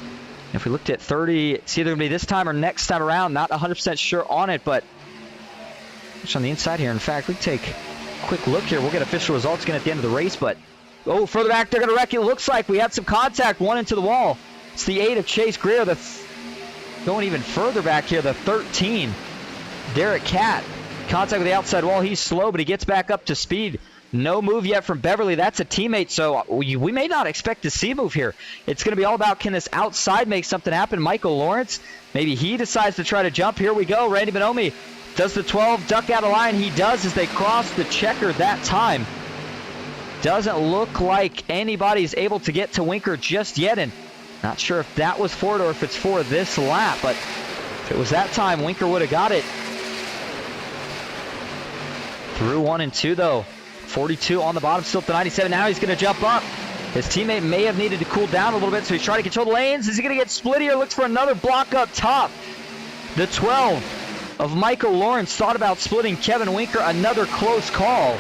If we looked at 30, it's either going to be this time or next time around. Not 100% sure on it, but it's on the inside here. In fact, we can take a quick look here. We'll get official results again at the end of the race, but oh, further back, they're going to wreck it. Looks like we had some contact, one into the wall. It's the 8 of Chase Greer. Going even further back here, the 13, Derek Catt. Contact with the outside wall. He's slow, but he gets back up to speed. No move yet from Beverly. That's a teammate, so we may not expect to see a move here. It's going to be all about, can this outside make something happen? Michael Lawrence, maybe he decides to try to jump. Here we go. Randy Bonomi does the 12, duck out of line. He does as they cross the checker that time. Doesn't look like anybody's able to get to Winker just yet, and not sure if that was for it or if it's for this lap, but if it was that time, Winker would have got it. Through 1 and 2, though. 42 on the bottom, still to 97. Now he's going to jump up. His teammate may have needed to cool down a little bit, so he's trying to control the lanes. Is he going to get split here? Looks for another block up top. The 12 of Michael Lawrence thought about splitting Kevin Winker. Another close call.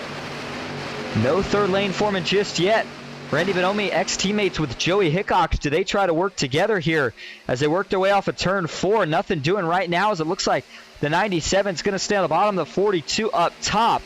No third lane foreman just yet. Randy Bonomi, ex-teammates with Joey Hickok. Do they try to work together here as they work their way off of turn 4? Nothing doing right now as it looks like the 97 is going to stay on the bottom, the 42 up top.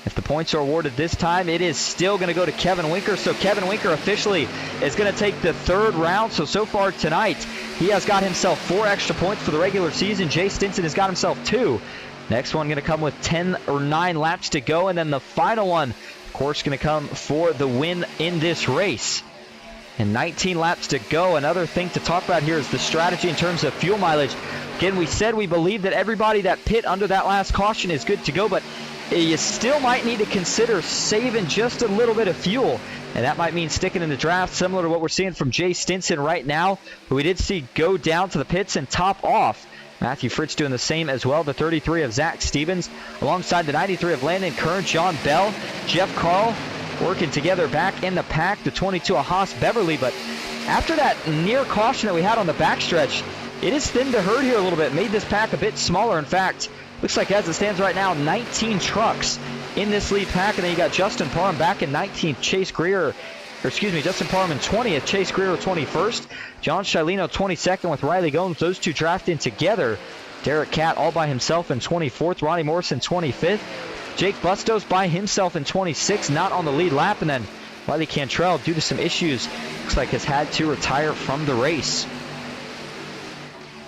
If the points are awarded this time, it is still going to go to Kevin Winker. So Kevin Winker officially is going to take the 3rd round. So far tonight, he has got himself 4 extra points for the regular season. Jay Stinson has got himself 2. Next one going to come with 10 or 9 laps to go. And then the final one, of course, going to come for the win in this race. And 19 laps to go. Another thing to talk about here is the strategy in terms of fuel mileage. Again, we said we believe that everybody that pit under that last caution is good to go, but you still might need to consider saving just a little bit of fuel. And that might mean sticking in the draft, similar to what we're seeing from Jay Stinson right now, who we did see go down to the pits and top off. Matthew Fritz doing the same as well. The 33 of Zach Stevens, alongside the 93 of Landon Kern, John Bell, Jeff Carl, working together back in the pack. The 22 of Haas Beverly. But after that near caution that we had on the backstretch, it is thinned the herd here a little bit. Made this pack a bit smaller. In fact, looks like as it stands right now, 19 trucks in this lead pack. And then you got Justin Parham back in 19th, Chase Greer, Justin Parham in 20th, Chase Greer 21st, John Shileno 22nd with Riley Gomes. Those two drafting together. Derek Catt all by himself in 24th, Ronnie Morrison 25th, Jake Bustos by himself in 26th, not on the lead lap. And then Riley Cantrell, due to some issues, looks like has had to retire from the race.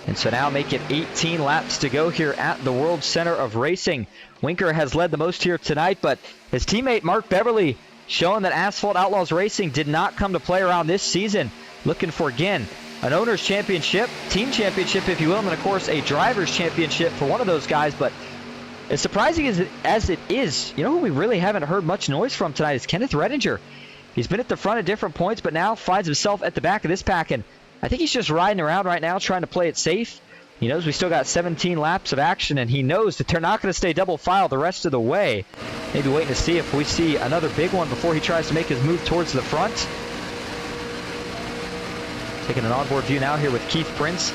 And so now make it 18 laps to go here at the World Center of Racing. Winker has led the most here tonight, but his teammate Mark Beverly showing that Asphalt Outlaws Racing did not come to play around this season. Looking for, again, an owner's championship, team championship, if you will, and then, of course, a driver's championship for one of those guys. But as surprising as it is, you know who we really haven't heard much noise from tonight is Kenneth Redinger. He's been at the front at different points, but now finds himself at the back of this pack, and I think he's just riding around right now trying to play it safe. He knows we still got 17 laps of action, and he knows that they're not going to stay double file the rest of the way. Maybe waiting to see if we see another big one before he tries to make his move towards the front. Taking an onboard view now here with Keith Prince.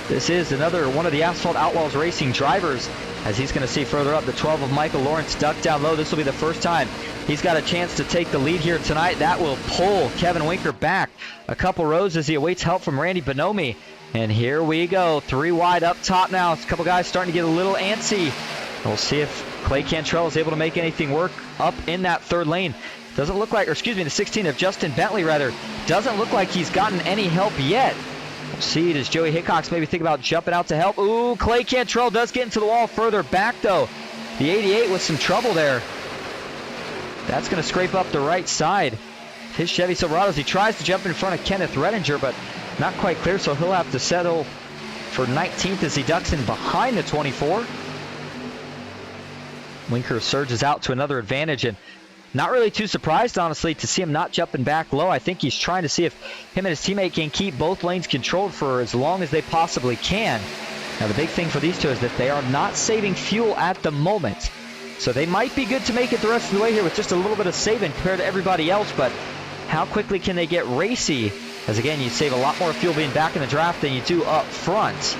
This is another one of the Asphalt Outlaws Racing drivers, as he's going to see further up the 12 of Michael Lawrence duck down low. This will be the first time he's got a chance to take the lead here tonight. That will pull Kevin Winker back a couple rows as he awaits help from Randy Bonomi. And here we go, 3 wide up top now. A couple guys starting to get a little antsy. We'll see if Clay Cantrell is able to make anything work up in that third lane. Doesn't look like, or excuse me, the 16 of Justin Bentley rather, doesn't look like he's gotten any help yet. We'll see, does Joey Hickox maybe think about jumping out to help? Ooh, Clay Cantrell does get into the wall further back though. The 88 with some trouble there. That's going to scrape up the right side. His Chevy Silverados, he tries to jump in front of Kenneth Redinger, but not quite clear, so he'll have to settle for 19th as he ducks in behind the 24. Winker surges out to another advantage, and not really too surprised, honestly, to see him not jumping back low. I think he's trying to see if him and his teammate can keep both lanes controlled for as long as they possibly can. Now, the big thing for these two is that they are not saving fuel at the moment. So they might be good to make it the rest of the way here with just a little bit of saving compared to everybody else, but how quickly can they get racy? As again, you save a lot more fuel being back in the draft than you do up front.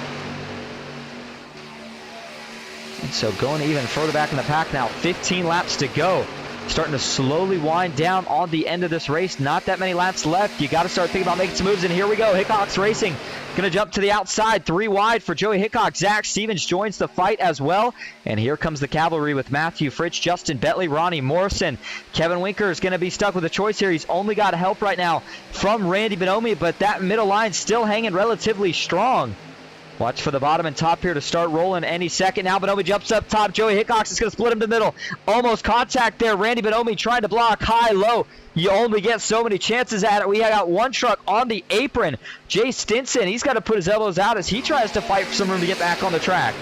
And so going even further back in the pack now, 15 laps to go. Starting to slowly wind down on the end of this race. Not that many laps left. You got to start thinking about making some moves, and here we go. Hickox Racing going to jump to the outside. 3 wide for Joey Hickox. Zach Stevens joins the fight as well. And here comes the cavalry with Matthew Fritsch, Justin Bentley, Ronnie Morrison. Kevin Winker is going to be stuck with a choice here. He's only got help right now from Randy Bonomi, but that middle line still hanging relatively strong. Watch for the bottom and top here to start rolling any second. Now Bonomi jumps up top. Joey Hickox is going to split him to the middle. Almost contact there. Randy Bonomi trying to block high-low. You only get so many chances at it. We got one truck on the apron. Jay Stinson, he's got to put his elbows out as he tries to fight for some room to get back on the track.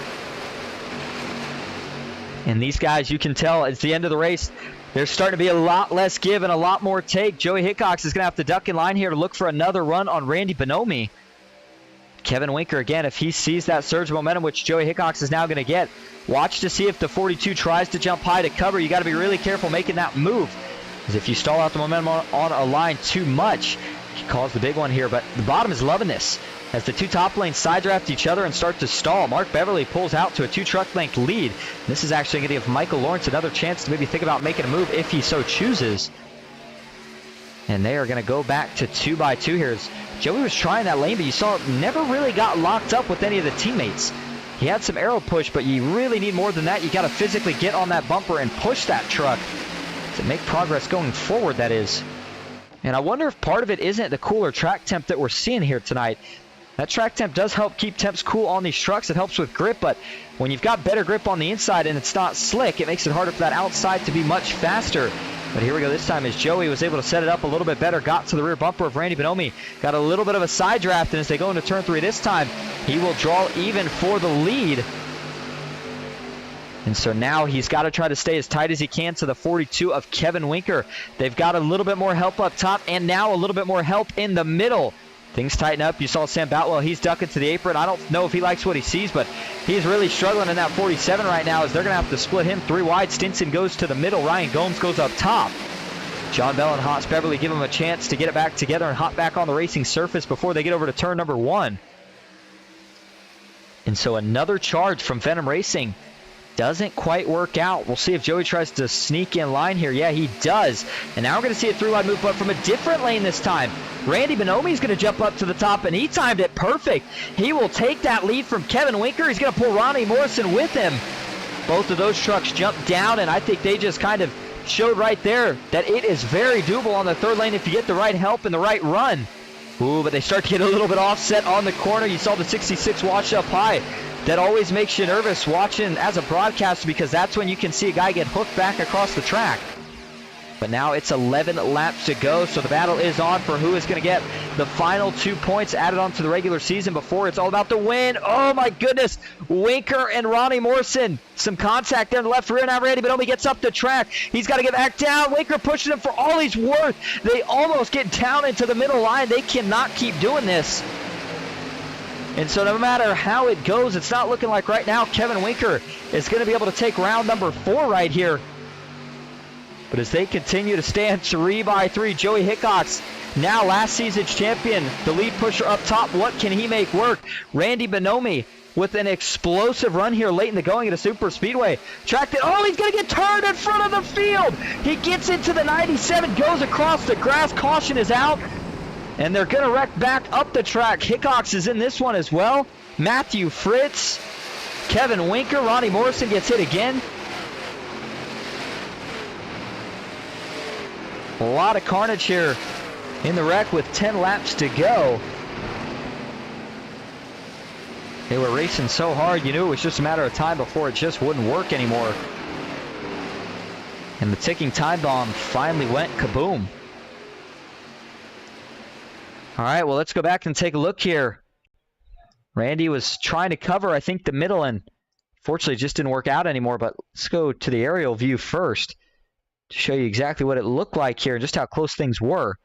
And these guys, you can tell, it's the end of the race. There's starting to be a lot less give and a lot more take. Joey Hickox is going to have to duck in line here to look for another run on Randy Bonomi. Kevin Winker, again, if he sees that surge of momentum, which Joey Hickox is now going to get, watch to see if the 42 tries to jump high to cover. You got to be really careful making that move, because if you stall out the momentum on a line too much, he calls the big one here. But the bottom is loving this as the 2 top lanes side draft each other and start to stall. Mark Beverly pulls out to a 2-truck length lead. This is actually going to give Michael Lawrence another chance to maybe think about making a move if he so chooses. And they are going to go back to 2x2 here. Joey was trying that lane, but you saw it never really got locked up with any of the teammates. He had some aero push, but you really need more than that. You got to physically get on that bumper and push that truck to make progress going forward, that is. And I wonder if part of it isn't the cooler track temp that we're seeing here tonight. That track temp does help keep temps cool on these trucks. It helps with grip, but when you've got better grip on the inside and it's not slick, it makes it harder for that outside to be much faster. But here we go this time as Joey was able to set it up a little bit better, got to the rear bumper of Randy Bonomi, got a little bit of a side draft, and as they go into turn 3 this time, he will draw even for the lead. And so now he's got to try to stay as tight as he can to the 42 of Kevin Winker. They've got a little bit more help up top and now a little bit more help in the middle. Things tighten up. You saw Sam Boutwell. He's ducking to the apron. I don't know if he likes what he sees, but he's really struggling in that 47 right now as they're going to have to split him 3 wide. Stinson goes to the middle. Ryan Gomes goes up top. John Bell and Haas Beverly give him a chance to get it back together and hop back on the racing surface before they get over to turn number 1. And so another charge from Venom Racing doesn't quite work out. We'll see if Joey tries to sneak in line here. Yeah, he does. And now we're going to see a 3-wide move, but from a different lane this time. Randy Bonomi is going to jump up to the top, and he timed it perfect. He will take that lead from Kevin Winker. He's going to pull Ronnie Morrison with him. Both of those trucks jumped down, and I think they just kind of showed right there that it is very doable on the third lane if you get the right help and the right run. Ooh, but they start to get a little bit offset on the corner. You saw the 66 wash up high. That always makes you nervous watching as a broadcaster because that's when you can see a guy get hooked back across the track. But now it's 11 laps to go, so the battle is on for who is going to get the final 2 points added on to the regular season before it's all about the win. Oh my goodness, Winker and Ronnie Morrison. Some contact there in the left rear. Now Randy Bonomi gets up the track. He's got to get back down. Winker pushing him for all he's worth. They almost get down into the middle line. They cannot keep doing this. And so no matter how it goes, it's not looking like right now Kevin Winker is going to be able to take round number 4 right here. But as they continue to stand 3 by 3, Joey Hickox, now last season's champion, the lead pusher up top. What can he make work? Randy Bonomi with an explosive run here late in the going at a super speedway. Tracked it. Oh, he's going to get turned in front of the field. He gets into the 97, goes across the grass. Caution is out. And they're going to wreck back up the track. Hickox is in this one as well. Matthew Fritz, Kevin Winker, Ronnie Morrison gets hit again. A lot of carnage here in the wreck with 10 laps to go. They were racing so hard, you knew it was just a matter of time before it just wouldn't work anymore. And the ticking time bomb finally went kaboom. All right, well, let's go back and take a look here. Randy was trying to cover, I think, the middle, and fortunately it just didn't work out anymore. But let's go to the aerial view first to show you exactly what it looked like here and just how close things were.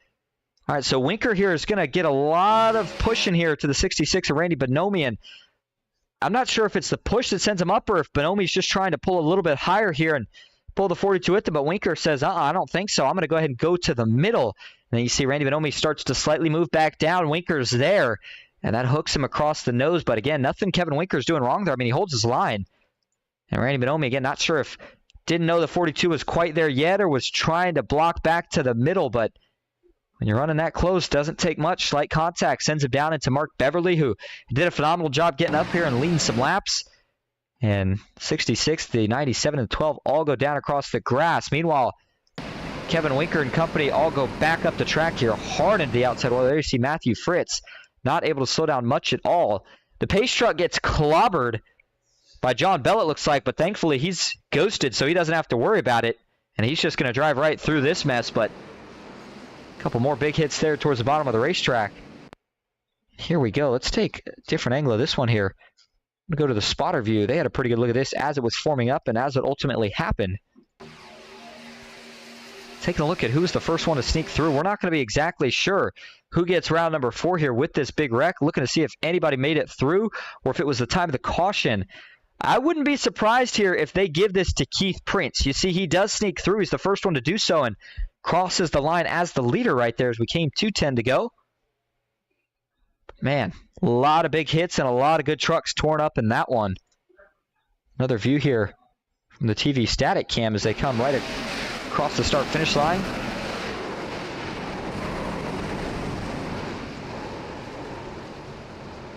All right, so Winker here is going to get a lot of pushing here to the 66 of Randy Bonomi, and I'm not sure if it's the push that sends him up or if Bonomi's just trying to pull a little bit higher here and pull the 42 with him, but Winker says, I don't think so. I'm going to go ahead and go to the middle. And then you see Randy Bonomi starts to slightly move back down. Winker's there, and that hooks him across the nose. But again, nothing Kevin Winker's doing wrong there. I mean, he holds his line. And Randy Bonomi, again, not sure if didn't know the 42 was quite there yet or was trying to block back to the middle. But when you're running that close, doesn't take much. Slight contact sends him down into Mark Beverly, who did a phenomenal job getting up here and leading some laps. And 66, the 97, and the 12 all go down across the grass. Meanwhile, Kevin Winker and company all go back up the track here, hard into the outside wall. There you see Matthew Fritz, not able to slow down much at all. The pace truck gets clobbered by John Bell, it looks like, but thankfully he's ghosted, so he doesn't have to worry about it. And he's just going to drive right through this mess, but a couple more big hits there towards the bottom of the racetrack. Here we go. Let's take a different angle of this one here. I'm going to go to the spotter view. They had a pretty good look at this as it was forming up and as it ultimately happened. Taking a look at who's the first one to sneak through. We're not going to be exactly sure who gets round number 4 here with this big wreck. Looking to see if anybody made it through or if it was the time of the caution. I wouldn't be surprised here if they give this to Keith Prince. You see, he does sneak through. He's the first one to do so and crosses the line as the leader right there as we came 2:10 to go. Man, a lot of big hits and a lot of good trucks torn up in that one. Another view here from the TV static cam as they come right across the start-finish line.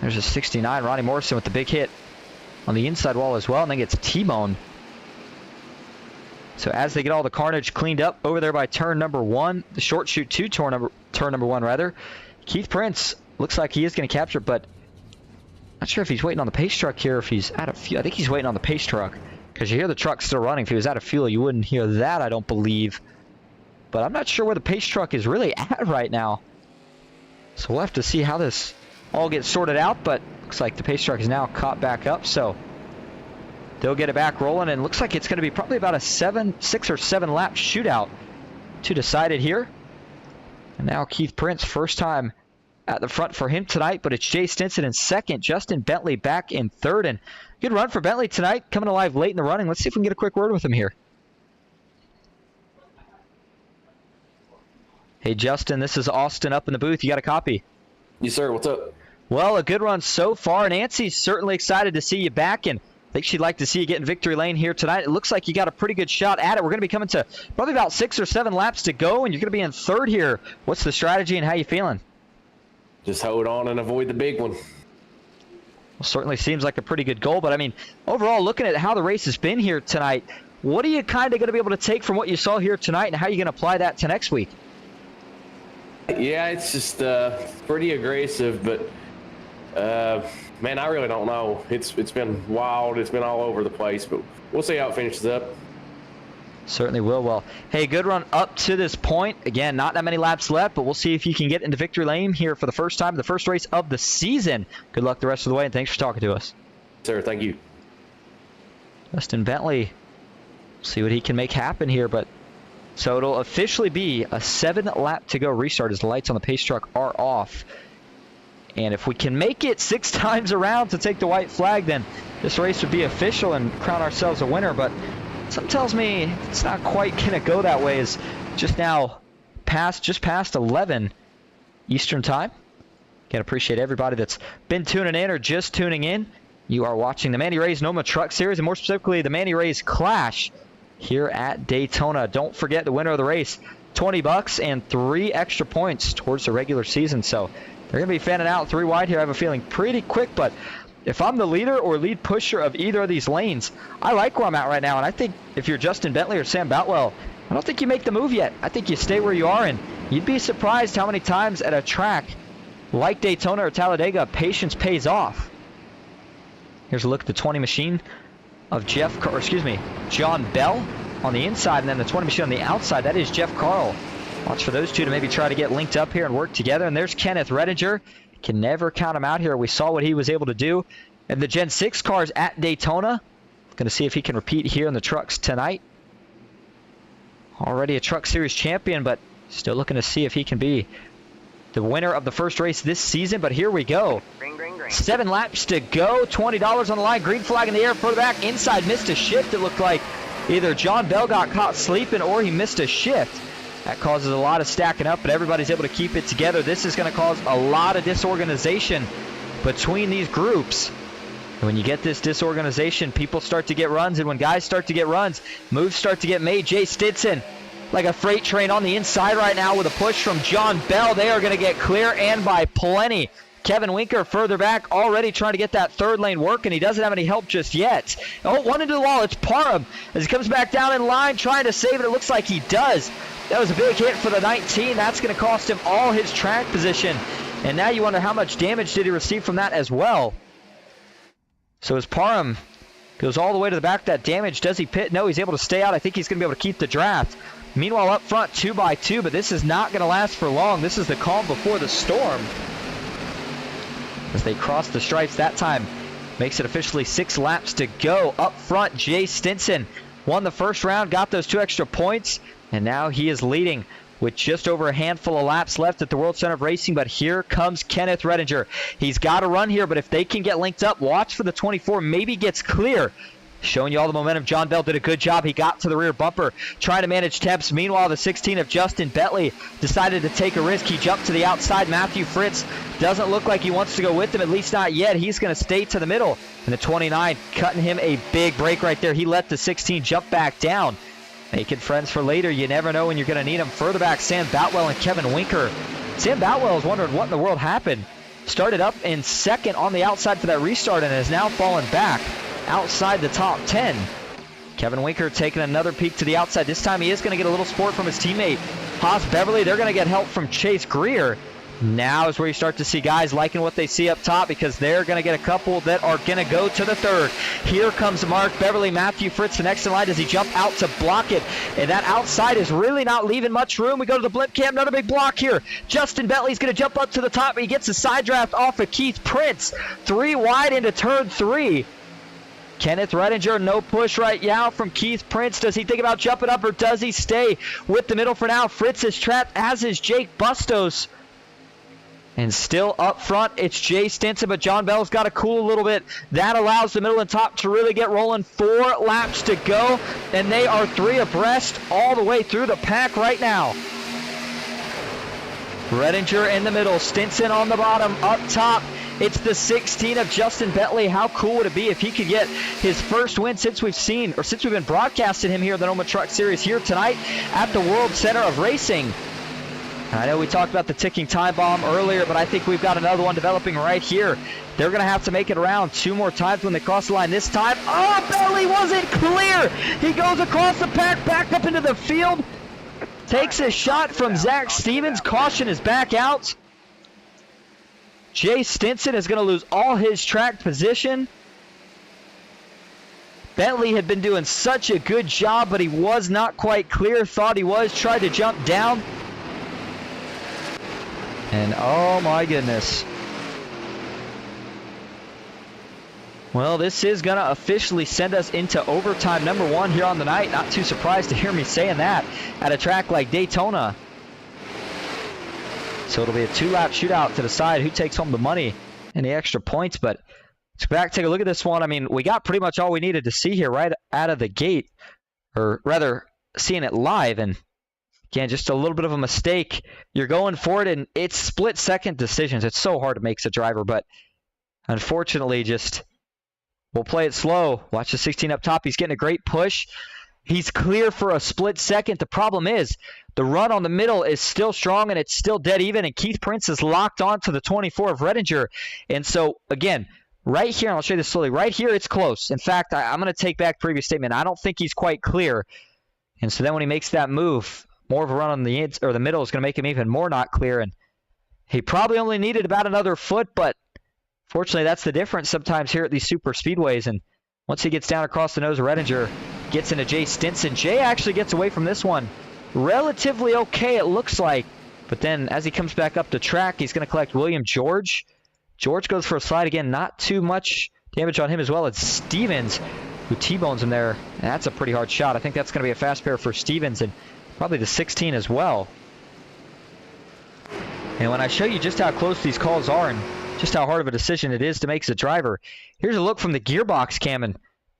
There's a 69, Ronnie Morrison with the big hit on the inside wall as well, and then gets T-boned. So as they get all the carnage cleaned up over there by turn number 1, the short chute to turn number 1 rather, Keith Prince looks like he is going to capture, but not sure if he's waiting on the pace truck here, if he's out of fuel. I think he's waiting on the pace truck because you hear the truck still running. If he was out of fuel, you wouldn't hear that, I don't believe. But I'm not sure where the pace truck is really at right now. So we'll have to see how this all gets sorted out, but looks like the pace truck is now caught back up, so they'll get it back rolling, and looks like it's going to be probably about a 6 or 7 lap shootout to decide it here. And now Keith Prince, first time at the front for him tonight, but it's Jay Stinson in second, Justin Bentley back in third, and good run for Bentley tonight, coming alive late in the running. Let's see if we can get a quick word with him here. Hey Justin, this is Austin up in the booth. You got a copy? Yes, sir. What's up? Well, a good run so far. Nancy's certainly excited to see you back, and I think she'd like to see you get in victory lane here tonight. It looks like you got a pretty good shot at it. We're going to be coming to probably about 6 or 7 laps to go, and you're going to be in third here. What's the strategy and how you feeling? Just hold on and avoid the big one. Well, certainly seems like a pretty good goal, but I mean, overall, looking at how the race has been here tonight, what are you kind of going to be able to take from what you saw here tonight, and how are you going to apply that to next week? Yeah, it's just pretty aggressive, but man, I really don't know. It's been wild. It's been all over the place, but we'll see how it finishes up. Certainly will. Well, hey, good run up to this point. Again, not that many laps left, but we'll see if you can get into victory lane here for the first time, the first race of the season. Good luck the rest of the way, and thanks for talking to us. Sir, thank you. Justin Bentley, see what he can make happen here, but so it'll officially be a 7-lap to go restart as the lights on the pace truck are off. And if we can make it 6 times around to take the white flag, then this race would be official and crown ourselves a winner. But something tells me it's not quite going to go that way. It's just now just past 11 Eastern time. Again, appreciate everybody that's been tuning in or just tuning in. You are watching the Manny Rays NOMA Truck Series, and more specifically the Manny Rays Clash here at Daytona. Don't forget the winner of the race, $20 and 3 extra points towards the regular season. So they're going to be fanning out 3 wide here. I have a feeling pretty quick, but if I'm the leader or lead pusher of either of these lanes, I like where I'm at right now. And I think if you're Justin Bentley or Sam Boutwell, I don't think you make the move yet. I think you stay where you are, and you'd be surprised how many times at a track like Daytona or Talladega, patience pays off. Here's a look at the 20 machine of John Bell on the inside, and then the 20 machine on the outside. That is Jeff Carl. Watch for those two to maybe try to get linked up here and work together. And there's Kenneth Redinger. Can never count him out here. We saw what he was able to do. And the Gen 6 cars at Daytona. Going to see if he can repeat here in the trucks tonight. Already a Truck Series champion, but still looking to see if he can be the winner of the first race this season. But here we go. 7 laps to go. $20 on the line. Green flag in the air. Further back. Inside missed a shift. It looked like either John Bell got caught sleeping or he missed a shift. That causes a lot of stacking up, but everybody's able to keep it together. This is going to cause a lot of disorganization between these groups. And when you get this disorganization, people start to get runs, and when guys start to get runs, moves start to get made. Jay Stinson, like a freight train on the inside right now with a push from John Bell. They are going to get clear, and by plenty. Kevin Winker further back, already trying to get that third lane working. He doesn't have any help just yet. Oh, one into the wall. It's Parham as he comes back down in line trying to save it. It looks like he does. That was a big hit for the 19. That's going to cost him all his track position. And now you wonder how much damage did he receive from that as well. So as Parham goes all the way to the back of that damage, does he pit? No, he's able to stay out. I think he's going to be able to keep the draft. Meanwhile, up front, 2x2, but this is not going to last for long. This is the calm before the storm. As they cross the stripes that time, makes it officially 6 laps to go. Up front, Jay Stinson won the first round, got those 2 extra points. And now he is leading with just over a handful of laps left at the World Center of Racing. But here comes Kenneth Redinger. He's got to run here, but if they can get linked up, watch for the 24. Maybe gets clear. Showing you all the momentum. John Bell did a good job. He got to the rear bumper, trying to manage temps. Meanwhile, the 16 of Justin Bentley decided to take a risk. He jumped to the outside. Matthew Fritz doesn't look like he wants to go with him, at least not yet. He's going to stay to the middle. And the 29 cutting him a big break right there. He let the 16 jump back down. Making friends for later. You never know when you're going to need them. Further back, Sam Boutwell and Kevin Winker. Sam Boutwell is wondering what in the world happened. Started up in second on the outside for that restart and has now fallen back outside the top 10. Kevin Winker taking another peek to the outside. This time he is going to get a little support from his teammate, Haas Beverly. They're going to get help from Chase Greer. Now is where you start to see guys liking what they see up top because they're going to get a couple that are going to go to the third. Here comes Mark Beverly. Matthew Fritz the next in line. Does he jump out to block it? And that outside is really not leaving much room. We go to the blimp cam. Another big block here. Justin Bentley's going to jump up to the top. He gets a side draft off of Keith Prince. 3 wide into turn 3. Kenneth Redinger, no push right now from Keith Prince. Does he think about jumping up or does he stay with the middle for now? Fritz is trapped, as is Jake Bustos. And still up front, it's Jay Stinson, but John Bell's got to cool a little bit. That allows the middle and top to really get rolling. 4 laps to go, and they are 3 abreast all the way through the pack right now. Redinger in the middle, Stinson on the bottom. Up top, it's the 16 of Justin Bentley. How cool would it be if he could get his first win since we've been broadcasting him here at the NOMA Truck Series here tonight at the World Center of Racing. I know we talked about the ticking time bomb earlier, but I think we've got another one developing right here. They're going to have to make it around 2 more times when they cross the line. This time, oh, Bentley wasn't clear. He goes across the pack, back up into the field. Takes a shot from Zach Stevens. Caution is back out. Jay Stinson is going to lose all his track position. Bentley had been doing such a good job, but he was not quite clear. Thought he was. Tried to jump down. And oh my goodness. Well, this is going to officially send us into overtime number 1 here on the night. Not too surprised to hear me saying that at a track like Daytona. So it'll be a 2-lap shootout to decide who takes home the money and the extra points. But let's go back, take a look at this one. I mean, we got pretty much all we needed to see here right out of the gate. Or rather, seeing it live. And again, just a little bit of a mistake. You're going for it, and it's split-second decisions. It's so hard to make as a driver. But unfortunately, just... we'll play it slow. Watch the 16 up top. He's getting a great push. He's clear for a split second. The problem is the run on the middle is still strong and it's still dead even. And Keith Prince is locked on to the 24 of Redinger. And so, again, right here, and I'll show you this slowly, right here it's close. In fact, I'm going to take back previous statement. I don't think he's quite clear. And so then when he makes that move, more of a run on the middle is going to make him even more not clear. And he probably only needed about another foot, but fortunately, that's the difference sometimes here at these super speedways. And once he gets down across the nose of Redinger, gets into Jay Stinson. Jay actually gets away from this one relatively okay, it looks like. But then as he comes back up the track, he's going to collect William George. George goes for a slide again. Not too much damage on him as well as Stevens, who T-bones him there. And that's a pretty hard shot. I think that's going to be a fast pair for Stevens and probably the 16 as well. And when I show you just how close these calls are and just how hard of a decision it is to make as a driver, here's a look from the gearbox cam and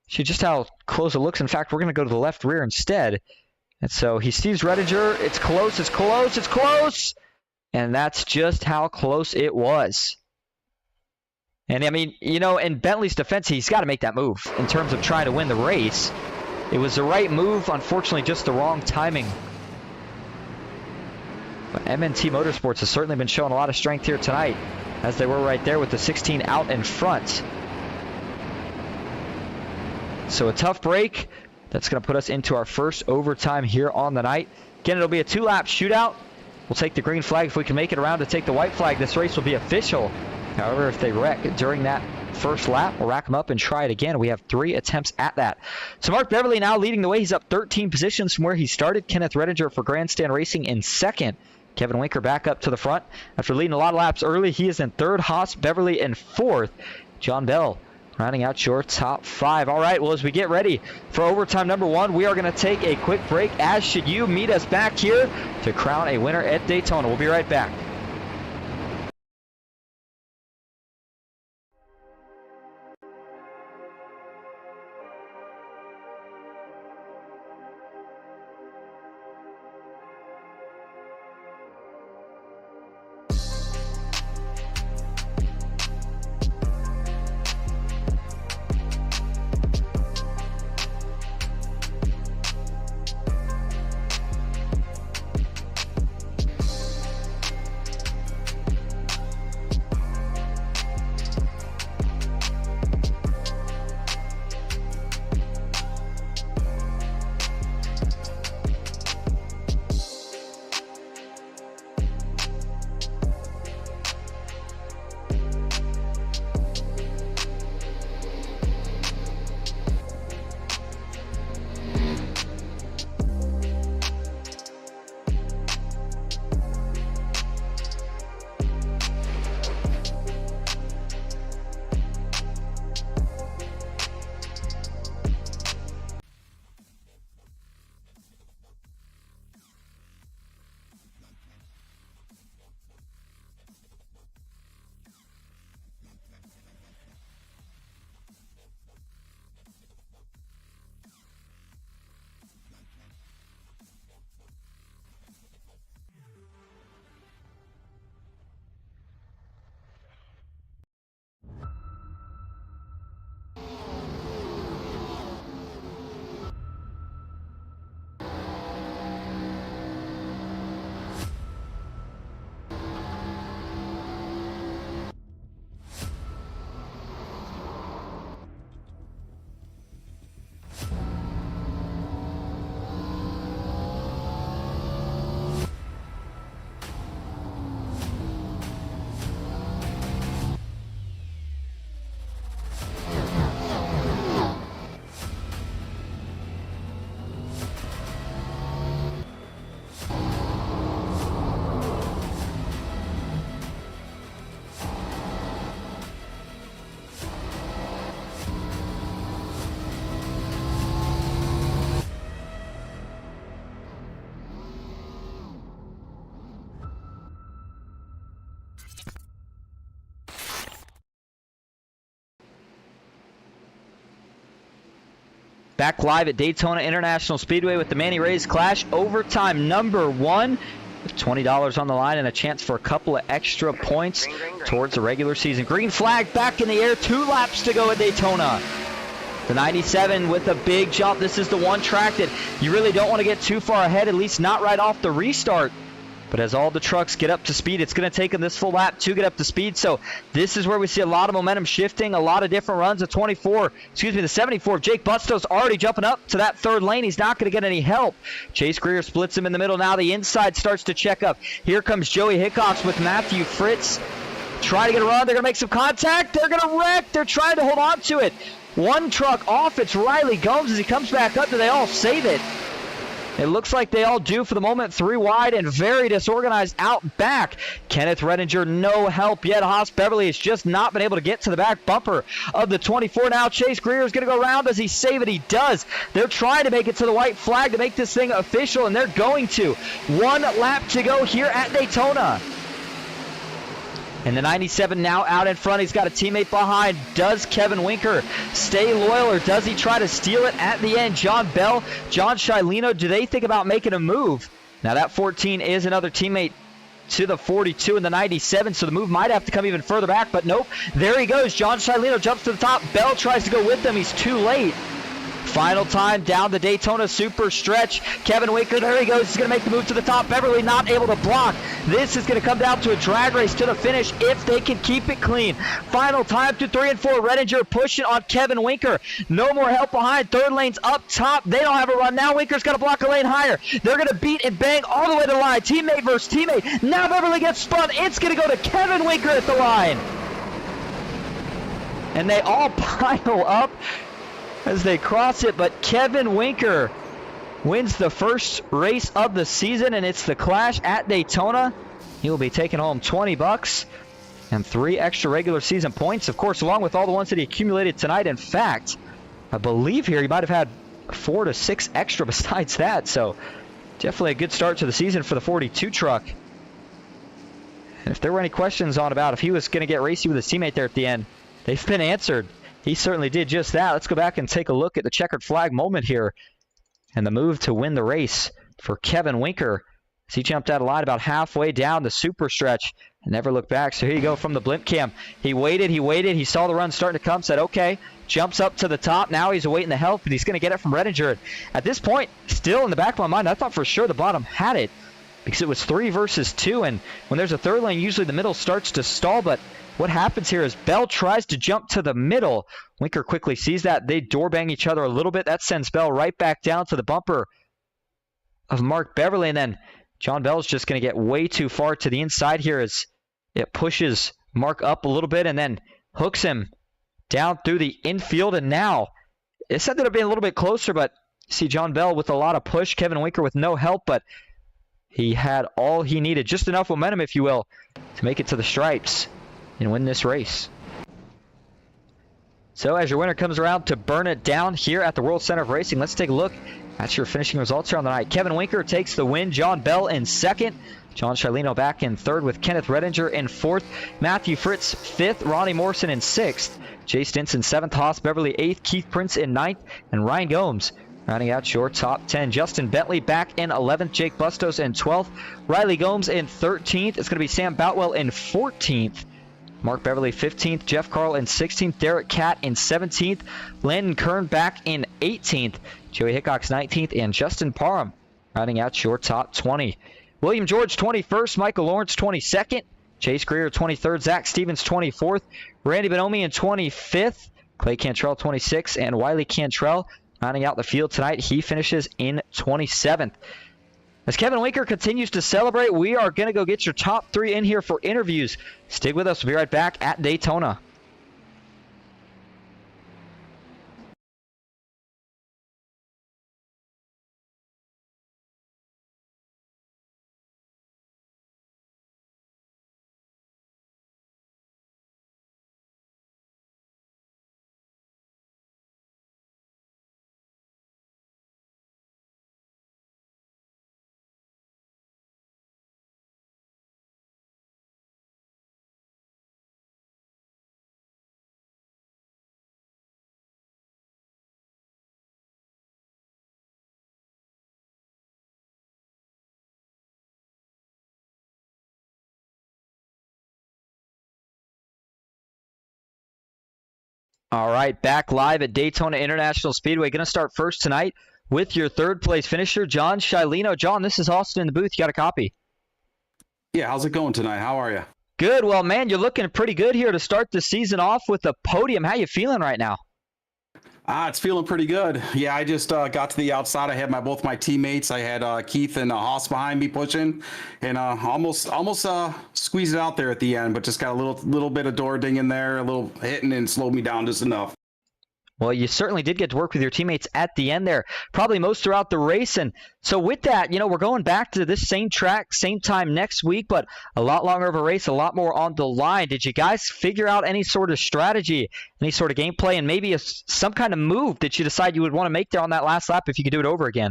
see just how close it looks. In fact, we're going to go to the left rear instead. And so he sees Redinger. It's close, it's close, it's close. And that's just how close it was. And I mean, you know, in Bentley's defense, he's got to make that move in terms of trying to win the race. It was the right move, unfortunately, just the wrong timing. But MNT Motorsports has certainly been showing a lot of strength here tonight, as they were right there with the 16 out in front. So a tough break. That's going to put us into our first overtime here on the night. Again, it'll be a 2-lap shootout. We'll take the green flag if we can make it around to take the white flag. This race will be official. However, if they wreck during that first lap, we'll rack them up and try it again. We have 3 attempts at that. So Mark Beverly now leading the way. He's up 13 positions from where he started. Kenneth Redinger for Grandstand Racing in second. Kevin Winker back up to the front. After leading a lot of laps early, he is in third. Haas Beverly in fourth. John Bell rounding out your top 5. All right, well, as we get ready for overtime number 1, we are going to take a quick break, as should you. Meet us back here to crown a winner at Daytona. We'll be right back. Back live at Daytona International Speedway with the Manny Rays Clash. Overtime number 1. With $20 on the line and a chance for a couple of extra points towards the regular season. Green flag back in the air. 2 laps to go at Daytona. The 97 with a big jump. This is the one track that you really don't want to get too far ahead, at least not right off the restart. But as all the trucks get up to speed, it's going to take them this full lap to get up to speed. So this is where we see a lot of momentum shifting, a lot of different runs. The 74, Jake Bustos already jumping up to that third lane. He's not going to get any help. Chase Greer splits him in the middle. Now the inside starts to check up. Here comes Joey Hickox with Matthew Fritz. Try to get a run. They're going to make some contact. They're going to wreck. They're trying to hold on to it. One truck off. It's Riley Gomes as he comes back up. Do they all save it? It looks like they all do for the moment. 3 wide and very disorganized out back. Kenneth Redinger, no help yet. Haas Beverly has just not been able to get to the back bumper of the 24. Now Chase Greer is going to go around. Does he save it? He does. They're trying to make it to the white flag to make this thing official, and they're going to. 1 lap to go here at Daytona. And the 97 now out in front. He's got a teammate behind. Does Kevin Winker stay loyal, or does he try to steal it at the end? John Bell, John Shilino, do they think about making a move? Now that 14 is another teammate to the 42 and the 97, so the move might have to come even further back, but nope. There he goes. John Shilino jumps to the top. Bell tries to go with them. He's too late. Final time down the Daytona super stretch. Kevin Winker, there he goes. He's going to make the move to the top. Beverly not able to block. This is going to come down to a drag race to the finish if they can keep it clean. Final time to 3 and 4. Redinger pushing on Kevin Winker. No more help behind. Third lane's up top. They don't have a run. Now Winker's got to block a lane higher. They're going to beat and bang all the way to the line. Teammate versus teammate. Now Beverly gets spun. It's going to go to Kevin Winker at the line. And they all pile up as they cross it, but Kevin Winker wins the first race of the season, and it's the Clash at Daytona. He will be taking home $20 and 3 extra regular season points, of course, along with all the ones that he accumulated tonight. In fact, I believe here he might have had 4 to 6 extra besides that, so definitely a good start to the season for the 42 truck. And if there were any questions on about if he was going to get racy with his teammate there at the end, they've been answered. He certainly did just that. Let's go back and take a look at the checkered flag moment here and the move to win the race for Kevin Winker as he jumped out of line about halfway down the super stretch and never looked back. So here you go from the blimp cam. He waited. He saw the run starting to come, said, okay, jumps up to the top. Now he's awaiting the help, and he's going to get it from Redinger. At this point, still in the back of my mind, I thought for sure the bottom had it because it was 3 versus 2, and when there's a third lane, usually the middle starts to stall, but what happens here is Bell tries to jump to the middle. Winker quickly sees that. They door bang each other a little bit. That sends Bell right back down to the bumper of Mark Beverly. And then John Bell's just going to get way too far to the inside here as it pushes Mark up a little bit and then hooks him down through the infield. And now this ended up being a little bit closer, but see John Bell with a lot of push. Kevin Winker with no help, but he had all he needed. Just enough momentum, if you will, to make it to the stripes and win this race. So as your winner comes around to burn it down here at the World Center of Racing, let's take a look at your finishing results here on the night. Kevin Winker takes the win. John Bell in second. John Shilino back in third with Kenneth Redinger in fourth. Matthew Fritz fifth. Ronnie Morrison in sixth. Jay Stinson seventh. Haas Beverly eighth. Keith Prince in ninth. And Ryan Gomes rounding out your top 10. Justin Bentley back in 11th. Jake Bustos in 12th. Riley Gomes in 13th. It's going to be Sam Boutwell in 14th. Mark Beverly 15th, Jeff Carl in 16th, Derek Catt in 17th, Landon Kern back in 18th, Joey Hickox 19th, and Justin Parham rounding out your top 20. William George 21st, Michael Lawrence 22nd, Chase Greer 23rd, Zach Stevens 24th, Randy Bonomi in 25th, Clay Cantrell 26th, and Wiley Cantrell rounding out the field tonight. He finishes in 27th. As Kevin Winker continues to celebrate, we are going to go get your top 3 in here for interviews. Stick with us. We'll be right back at Daytona. All right, back live at Daytona International Speedway. Going to start first tonight with your third place finisher, John Shileno. John, this is Austin in the booth. You got a copy? Yeah, how's it going tonight? How are you? Good. Well, man, you're looking pretty good here to start the season off with a podium. How you feeling right now? It's feeling pretty good. Yeah, I just got to the outside. I had both my teammates. I had Keith and Haas behind me pushing, and almost squeezed it out there at the end, but just got a little bit of door ding in there, a little hitting, and slowed me down just enough. Well, you certainly did get to work with your teammates at the end there, probably most throughout the race. And so with that, we're going back to this same track, same time next week, but a lot longer of a race, a lot more on the line. Did you guys figure out any sort of strategy, any sort of gameplay, and maybe some kind of move that you decide you would want to make there on that last lap if you could do it over again?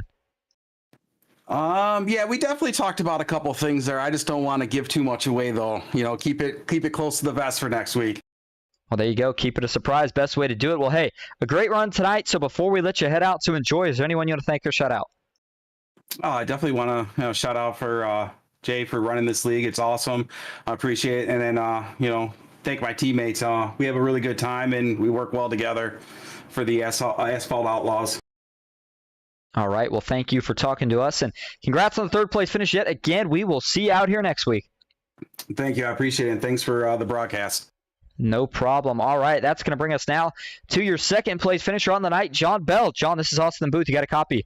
Yeah, we definitely talked about a couple things there. I just don't want to give too much away, though. Keep it close to the vest for next week. Well, there you go. Keep it a surprise. Best way to do it. Well, hey, a great run tonight. So before we let you head out to enjoy, is there anyone you want to thank or shout out? Oh, I definitely want to shout out for Jay for running this league. It's awesome. I appreciate it. And then, thank my teammates. We have a really good time, and we work well together for the Asphalt Outlaws. All right. Well, thank you for talking to us, and congrats on the third place finish yet again. We will see you out here next week. Thank you. I appreciate it. And thanks for the broadcast. No problem. All right, that's going to bring us now to your second place finisher on the night, John Bell. John, this is Austin Booth. You got a copy?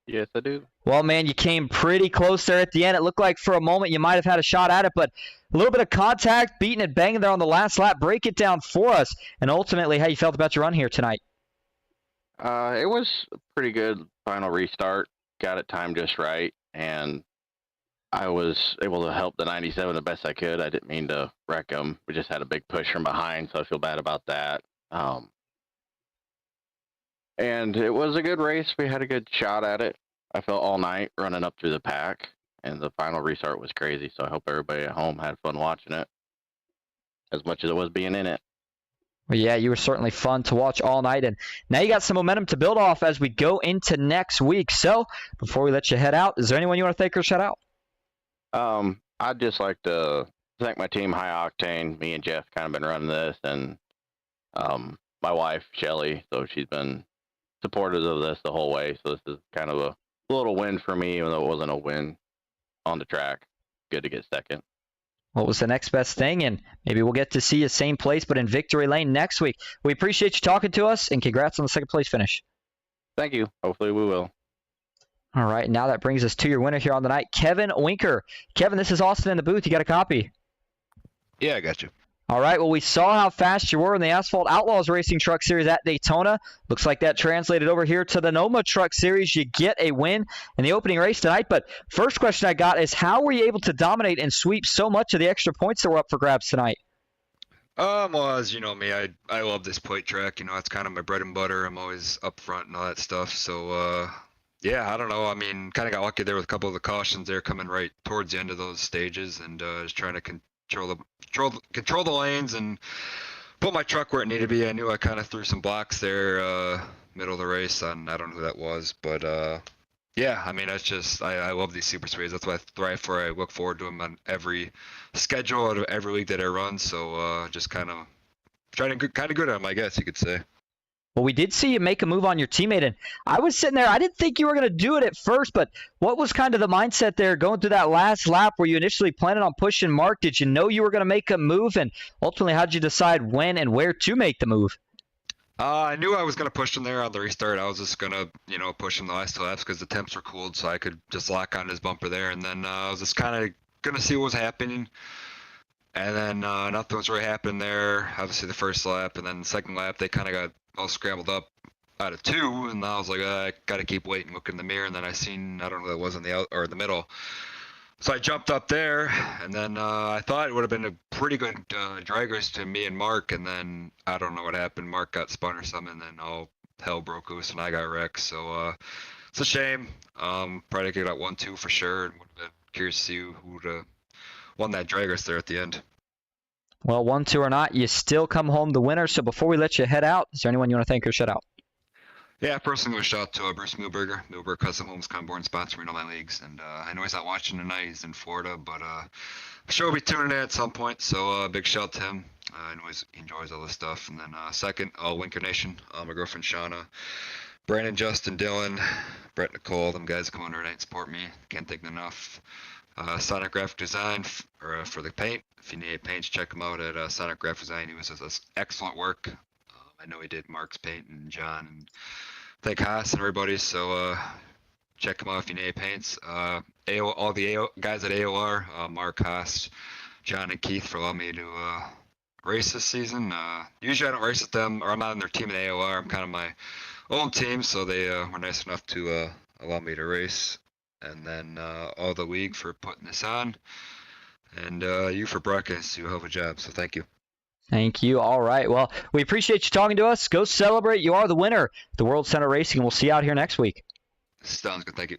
Yes, I do. Well, man, you came pretty close there at the end. It looked like for a moment you might have had a shot at it, but a little bit of contact, beating and banging there on the last lap. Break it down for us, and ultimately how you felt about your run here tonight. It was a pretty good final restart. Got it timed just right, and I was able to help the 97 the best I could. I didn't mean to wreck them. We just had a big push from behind, so I feel bad about that. And it was a good race. We had a good shot at it. I felt all night running up through the pack, and the final restart was crazy, so I hope everybody at home had fun watching it as much as it was being in it. Well, yeah, you were certainly fun to watch all night, and now you got some momentum to build off as we go into next week. So before we let you head out, is there anyone you want to thank or shout out? I'd just like to thank my team, High Octane. Me and Jeff kind of been running this, and my wife, Shelly, so she's been supportive of this the whole way. So this is kind of a little win for me, even though it wasn't a win on the track. Good to get second. What was the next best thing? And maybe we'll get to see you same place, but in victory lane next week. We appreciate you talking to us, and congrats on the second place finish. Thank you. Hopefully we will. All right, now that brings us to your winner here on the night, Kevin Winker. Kevin, this is Austin in the booth. You got a copy? Yeah, I got you. All right, well, we saw how fast you were in the Asphalt Outlaws Racing Truck Series at Daytona. Looks like that translated over here to the NOMA Truck Series. You get a win in the opening race tonight. But first question I got is, how were you able to dominate and sweep so much of the extra points that were up for grabs tonight? Well, as you know me, I love this plate track. It's kind of my bread and butter. I'm always up front and all that stuff. So, yeah, I don't know. I mean, kind of got lucky there with a couple of the cautions there coming right towards the end of those stages, and just trying to control the lanes and put my truck where it needed to be. I knew I kind of threw some blocks there, middle of the race on, I don't know who that was, but yeah, I mean, that's just, I love these super speeds. That's why I thrive for. I look forward to them on every schedule out of every league that I run. So just kind of trying to kind of good at them, I guess you could say. Well, we did see you make a move on your teammate, and I was sitting there. I didn't think you were going to do it at first, but what was kind of the mindset there going through that last lap? Were you initially planning on pushing Mark? Did you know you were going to make a move, and ultimately, how did you decide when and where to make the move? I knew I was going to push him there on the restart. I was just going to, push him the last two laps because the temps were cooled, so I could just lock on his bumper there, and then I was just kind of going to see what was happening. And then nothing was really happening there. Obviously, the first lap, and then the second lap, they kind of got all scrambled up out of two, and I was like, I gotta keep waiting, look in the mirror, and then I seen, I don't know, that was in the out or the middle, so I jumped up there, and then I thought it would have been a pretty good drag race to me and Mark, and then I don't know what happened. Mark got spun or something, and then all hell broke loose, and I got wrecked. So it's a shame. Probably could have got 1-2 for sure, and would have been curious to see who would have won that drag race there at the end. Well, 1-2 or not, you still come home the winner. So before we let you head out, is there anyone you want to thank or shout out? Yeah, personally, a shout out to Bruce Milberger, Custom Homes, Conborn, sponsoring all my leagues. And I know he's not watching tonight. He's in Florida, but I'm sure he'll be tuning in at some point. So big shout out to him. I know he enjoys all this stuff. And then second, Winker Nation, my girlfriend Shauna, Brandon, Justin, Dylan, Brett, Nicole, them guys come on every night and support me. Can't thank them enough. Sonic Graphic Design for the paint. If you need any paints, check him out at Sonic Graphic Design. He was with us. Excellent work. I know he did Mark's paint and John and thank Haas and everybody. So check him out if you need any paints. All the guys at AOR, Mark, Haas, John, and Keith for allowing me to race this season. Usually I don't race with them, or I'm not on their team at AOR. I'm kind of my own team, so they were nice enough to allow me to race. And then all the league for putting this on, and you for broadcasting. You do a hell of a job, so thank you. Thank you. All right. Well, we appreciate you talking to us. Go celebrate. You are the winner of the World Center Racing, and we'll see you out here next week. Sounds good. Thank you.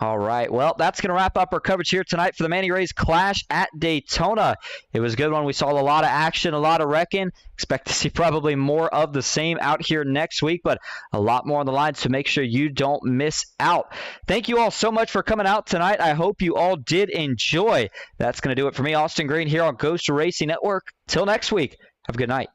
All right. Well, that's going to wrap up our coverage here tonight for the Manny Rays Clash at Daytona. It was a good one. We saw a lot of action, a lot of wrecking. Expect to see probably more of the same out here next week, but a lot more on the line, so make sure you don't miss out. Thank you all so much for coming out tonight. I hope you all did enjoy. That's going to do it for me, Austin Green, here on Ghost Racing Network. Till next week, have a good night.